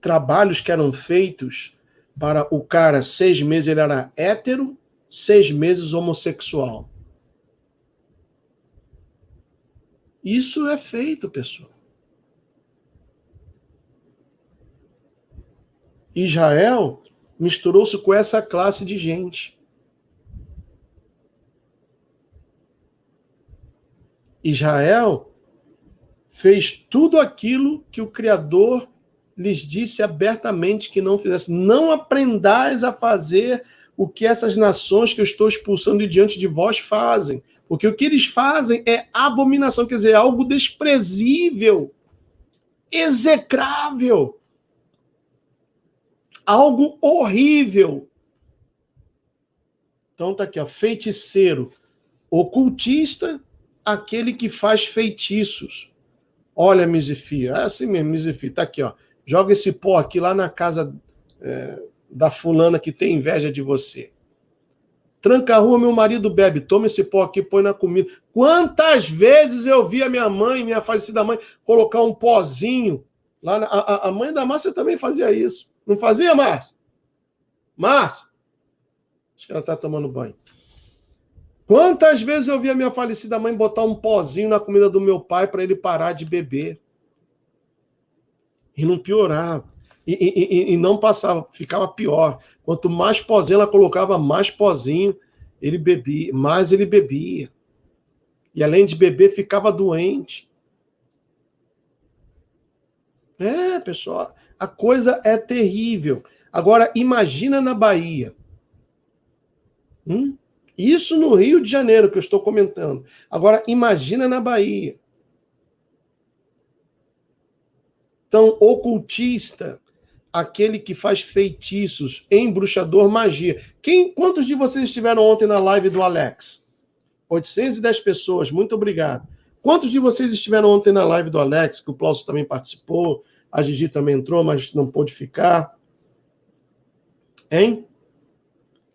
Trabalhos que eram feitos para o cara, 6 meses ele era hétero, 6 meses homossexual. Isso é feito, pessoal. Israel misturou-se com essa classe de gente. Israel fez tudo aquilo que o Criador lhes disse abertamente que não fizesse. Não aprendais a fazer o que essas nações que eu estou expulsando de diante de vós fazem. Porque o que eles fazem é abominação, quer dizer, algo desprezível, execrável, algo horrível. Então tá aqui, ó, feiticeiro, ocultista, aquele que faz feitiços. Olha, Mizifia, é assim mesmo, Mizifia, tá aqui, ó. Joga esse pó aqui lá na casa da fulana que tem inveja de você. Tranca-rua, meu marido bebe, toma esse pó aqui, põe na comida. Quantas vezes eu vi a minha mãe, minha falecida mãe, colocar um pozinho lá a mãe da Márcia também fazia isso. Não fazia, Márcia? Márcia? Acho que ela tá tomando banho. Quantas vezes eu vi a minha falecida mãe botar um pozinho na comida do meu pai para ele parar de beber? E não piorava. E não passava, ficava pior. Quanto mais pozinho ela colocava, mais pozinho ele bebia, mais ele bebia. E além de beber, ficava doente. Pessoal, a coisa é terrível. Agora, imagina na Bahia. Isso no Rio de Janeiro que eu estou comentando. Agora, imagina na Bahia. Então, ocultista, aquele que faz feitiços, embruxador, magia. Quantos de vocês estiveram ontem na live do Alex? 810 pessoas, muito obrigado. Quantos de vocês estiveram ontem na live do Alex, que o Plaucio também participou, a Gigi também entrou, mas não pôde ficar? Hein?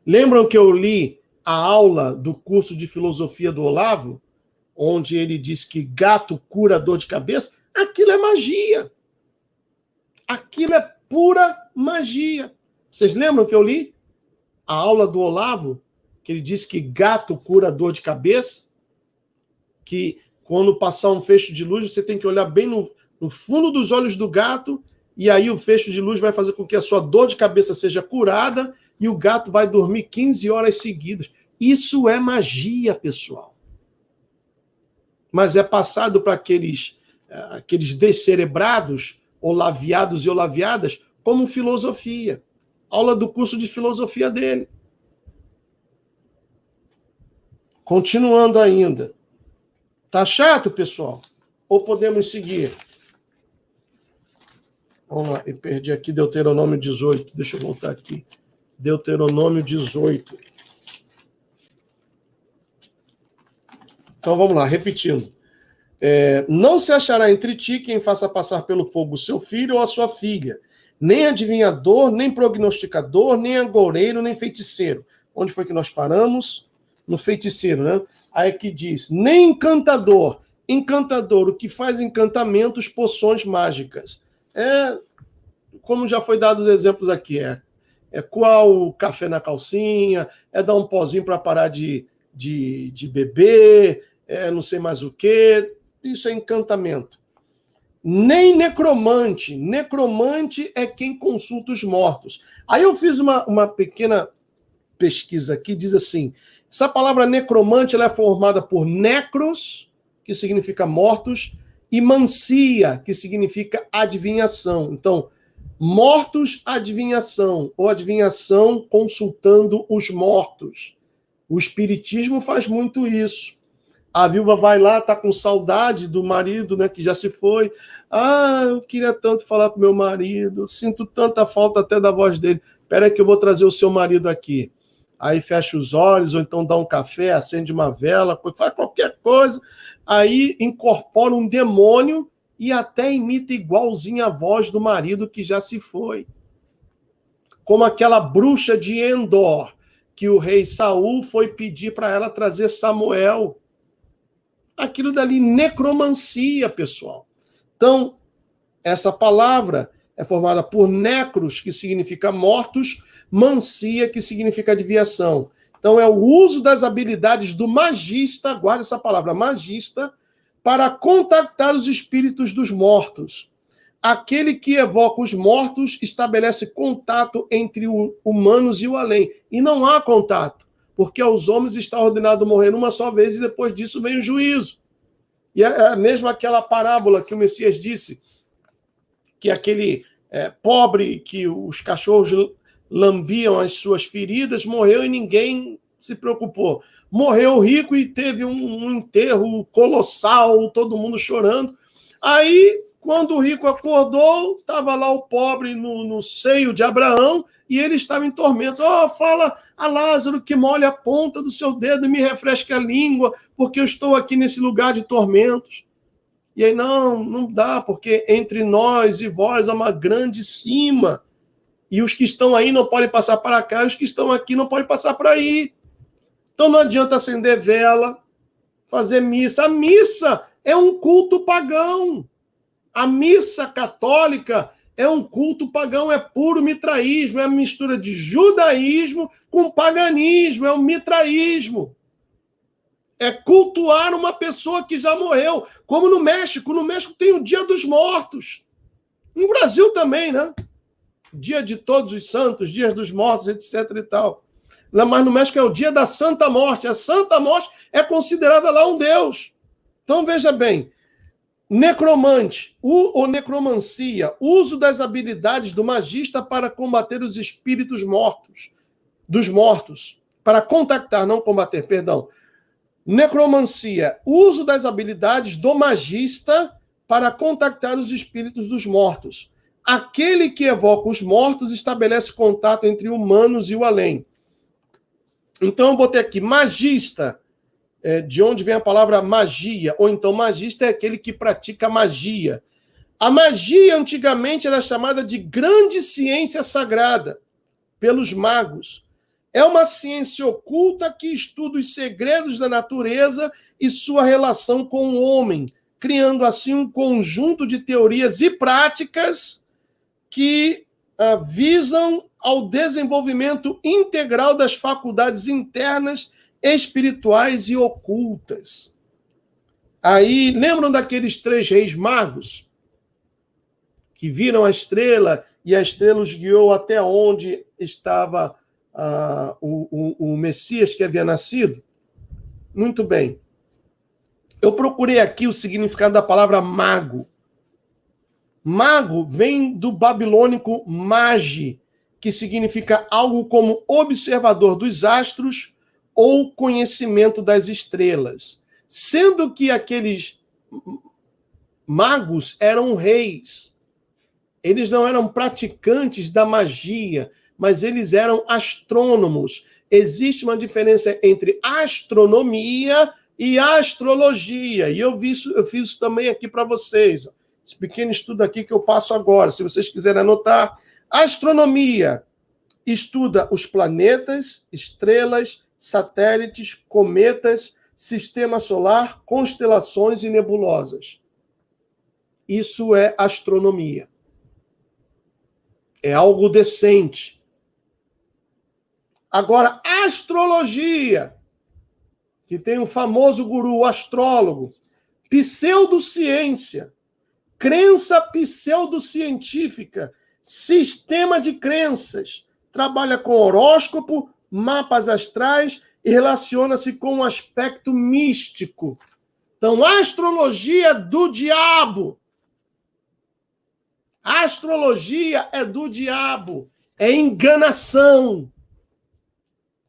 Lembram que eu li a aula do curso de filosofia do Olavo, onde ele diz que gato cura dor de cabeça? Aquilo é magia. Aquilo é pura magia. Vocês lembram que eu li a aula do Olavo, que ele disse que gato cura dor de cabeça? Que quando passar um feixe de luz, você tem que olhar bem no fundo dos olhos do gato, e aí o feixe de luz vai fazer com que a sua dor de cabeça seja curada, e o gato vai dormir 15 horas seguidas. Isso é magia, pessoal. Mas é passado para aqueles descerebrados olaviados e olaviadas, como filosofia. Aula do curso de filosofia dele. Continuando ainda. Tá chato, pessoal? Ou podemos seguir? Vamos lá, eu perdi aqui Deuteronômio 18. Deixa eu voltar aqui. Deuteronômio 18. Então vamos lá, repetindo. Não se achará entre ti quem faça passar pelo fogo o seu filho ou a sua filha, nem adivinhador, nem prognosticador, nem agoureiro, nem feiticeiro. Onde foi que nós paramos? No feiticeiro, né? Aí que diz, nem encantador. Encantador, o que faz encantamentos, poções mágicas. Como já foi dado os exemplos aqui, coar o café na calcinha, dar um pozinho para parar de beber, não sei mais o quê. Isso é encantamento. Nem necromante. Necromante é quem consulta os mortos. Aí eu fiz uma pequena pesquisa aqui, diz assim, essa palavra necromante ela é formada por necros, que significa mortos, e mancia, que significa adivinhação. Então, mortos, adivinhação, ou adivinhação consultando os mortos. O espiritismo faz muito isso. A viúva vai lá, está com saudade do marido, né, que já se foi. Eu queria tanto falar com meu marido, sinto tanta falta até da voz dele. Espera aí que eu vou trazer o seu marido aqui. Aí fecha os olhos, ou então dá um café, acende uma vela, faz qualquer coisa. Aí incorpora um demônio e até imita igualzinho a voz do marido que já se foi. Como aquela bruxa de Endor, que o rei Saul foi pedir para ela trazer Samuel. Aquilo dali, necromancia, pessoal. Então, essa palavra é formada por necros, que significa mortos, mancia, que significa adivinhação. Então, é o uso das habilidades do magista, guarda essa palavra, magista, para contactar os espíritos dos mortos. Aquele que evoca os mortos estabelece contato entre os humanos e o além. E não há contato, porque aos homens está ordenado morrer uma só vez e depois disso vem o juízo. E é mesmo aquela parábola que o Messias disse, que aquele pobre que os cachorros lambiam as suas feridas, morreu e ninguém se preocupou. Morreu rico e teve um enterro colossal, todo mundo chorando. Aí, quando o rico acordou, estava lá o pobre no seio de Abraão e ele estava em tormentos. Fala a Lázaro que molhe a ponta do seu dedo e me refresque a língua, porque eu estou aqui nesse lugar de tormentos. E aí, não dá, porque entre nós e vós há uma grande cima. E os que estão aí não podem passar para cá, e os que estão aqui não podem passar para aí. Então não adianta acender vela, fazer missa. A missa é um culto pagão. A missa católica é um culto pagão, é puro mitraísmo, é a mistura de judaísmo com paganismo, é um mitraísmo. É cultuar uma pessoa que já morreu, como no México. No México tem o Dia dos Mortos. No Brasil também, né? Dia de Todos os Santos, Dias dos Mortos, etc. e tal. Mas no México é o Dia da Santa Morte. A Santa Morte é considerada lá um deus. Então, veja bem, necromante, ou necromancia, uso das habilidades do magista para combater os espíritos mortos, dos mortos, para contactar, não combater, perdão. Necromancia, uso das habilidades do magista para contactar os espíritos dos mortos. Aquele que evoca os mortos estabelece contato entre humanos e o além. Então eu botei aqui, magista, de onde vem a palavra magia, ou então magista é aquele que pratica magia. A magia antigamente era chamada de grande ciência sagrada, pelos magos. É uma ciência oculta que estuda os segredos da natureza e sua relação com o homem, criando assim um conjunto de teorias e práticas que visam ao desenvolvimento integral das faculdades internas, espirituais e ocultas. Aí, lembram daqueles 3 reis magos que viram a estrela e a estrela os guiou até onde estava o Messias que havia nascido? Muito bem. Eu procurei aqui o significado da palavra mago. Mago vem do babilônico magi, que significa algo como observador dos astros ou conhecimento das estrelas. Sendo que aqueles magos eram reis. Eles não eram praticantes da magia, mas eles eram astrônomos. Existe uma diferença entre astronomia e astrologia. E eu fiz isso também aqui para vocês. Esse pequeno estudo aqui que eu passo agora, se vocês quiserem anotar. Astronomia estuda os planetas, estrelas, satélites, cometas, sistema solar, constelações e nebulosas. Isso é astronomia. É algo decente. Agora, astrologia, que tem o famoso guru, o astrólogo, pseudociência, crença pseudocientífica, sistema de crenças, trabalha com horóscopo, mapas astrais e relaciona-se com um aspecto místico. Então, astrologia é do diabo. A astrologia é do diabo, é enganação.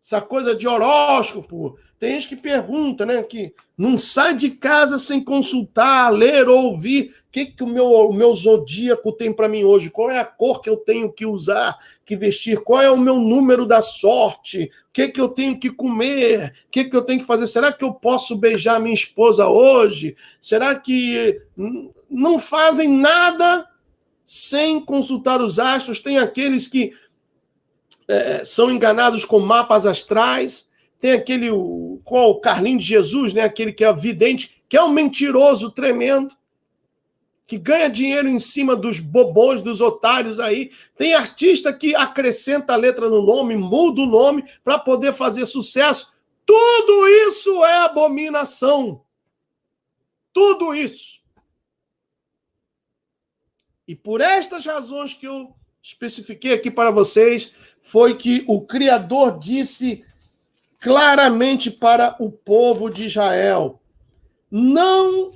Essa coisa de horóscopo, tem gente que pergunta, né, que não sai de casa sem consultar, ler ou ouvir o que o meu zodíaco tem para mim hoje, qual é a cor que eu tenho que usar, que vestir, qual é o meu número da sorte, o que eu tenho que comer, o que eu tenho que fazer, será que eu posso beijar minha esposa hoje? Será que não fazem nada sem consultar os astros? Tem aqueles que são enganados com mapas astrais, tem aquele, o Carlinhos de Jesus, né? Aquele que é vidente, que é um mentiroso tremendo, que ganha dinheiro em cima dos bobões, dos otários aí. Tem artista que acrescenta a letra no nome, muda o nome para poder fazer sucesso. Tudo isso é abominação. Tudo isso. E por estas razões que eu especifiquei aqui para vocês, foi que o Criador disse claramente para o povo de Israel: não,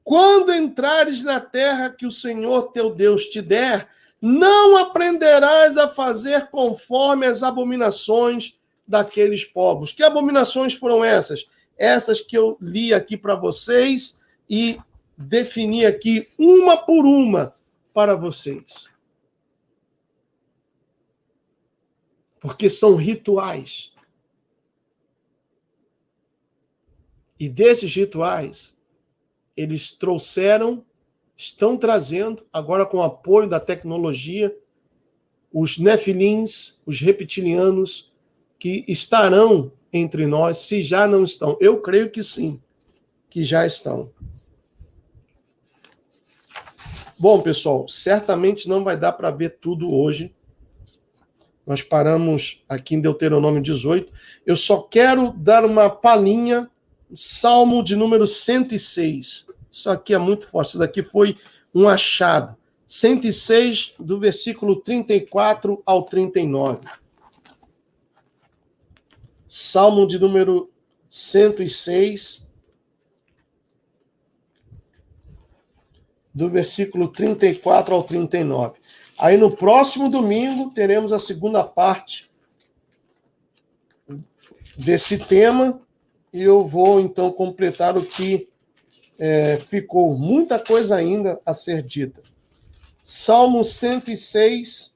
quando entrares na terra que o Senhor teu Deus te der, não aprenderás a fazer conforme as abominações daqueles povos. Que abominações foram essas? Essas que eu li aqui para vocês e defini aqui uma por uma para vocês. Porque são rituais. E desses rituais, eles estão trazendo, agora com o apoio da tecnologia, os nefilins, os reptilianos, que estarão entre nós, se já não estão. Eu creio que sim, que já estão. Bom, pessoal, certamente não vai dar para ver tudo hoje. Nós paramos aqui em Deuteronômio 18. Eu só quero dar uma palhinha, Salmo de número 106. Isso aqui é muito forte. Isso daqui foi um achado. 106, do versículo 34 ao 39. Salmo de número 106, do versículo 34 ao 39. Aí no próximo domingo teremos a segunda parte desse tema e eu vou então completar o que ficou. Muita coisa ainda a ser dita. Salmo 106,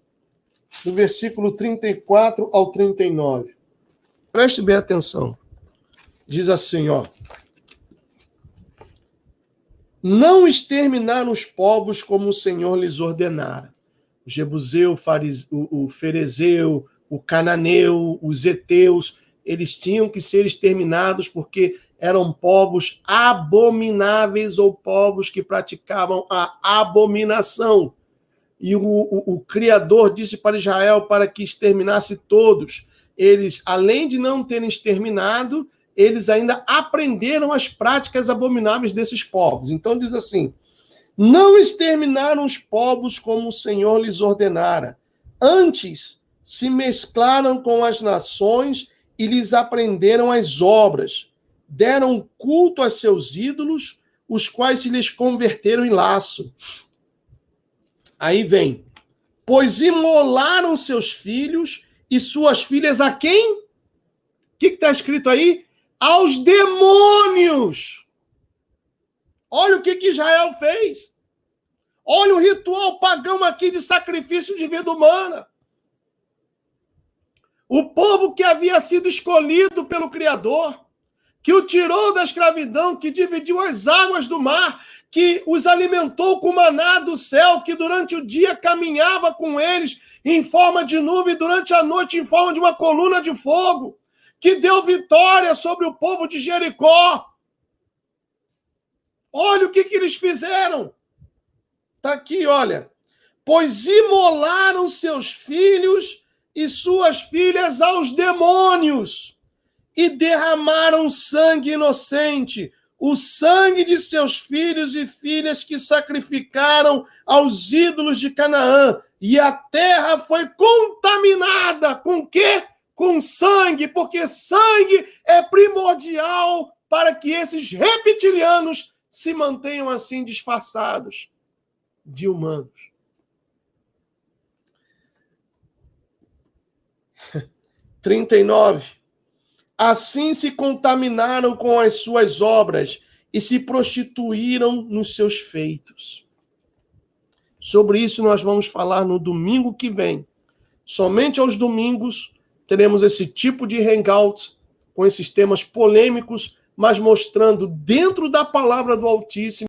do versículo 34 ao 39. Preste bem atenção. Diz assim, ó: não exterminaram os povos como o Senhor lhes ordenara. O Jebuseu, o Ferezeu, o Cananeu, os Heteus, eles tinham que ser exterminados porque eram povos abomináveis ou povos que praticavam a abominação. E o Criador disse para Israel para que exterminasse todos. Eles, além de não terem exterminado, eles ainda aprenderam as práticas abomináveis desses povos. Então diz assim: não exterminaram os povos como o Senhor lhes ordenara. Antes, se mesclaram com as nações e lhes aprenderam as obras. Deram culto a seus ídolos, os quais se lhes converteram em laço. Aí vem, pois imolaram seus filhos e suas filhas a quem? O que está escrito aí? Aos demônios. Olha o que Israel fez. Olha o ritual pagão aqui de sacrifício de vida humana. O povo que havia sido escolhido pelo Criador, que o tirou da escravidão, que dividiu as águas do mar, que os alimentou com maná do céu, que durante o dia caminhava com eles em forma de nuvem, durante a noite em forma de uma coluna de fogo, que deu vitória sobre o povo de Jericó. Olha o que eles fizeram. Está aqui, olha. Pois imolaram seus filhos e suas filhas aos demônios e derramaram sangue inocente, o sangue de seus filhos e filhas que sacrificaram aos ídolos de Canaã. E a terra foi contaminada com o quê? Com sangue, porque sangue é primordial para que esses reptilianos se mantenham assim disfarçados de humanos. 39. Assim se contaminaram com as suas obras e se prostituíram nos seus feitos. Sobre isso nós vamos falar no domingo que vem. Somente aos domingos teremos esse tipo de hangout com esses temas polêmicos, mas mostrando dentro da palavra do Altíssimo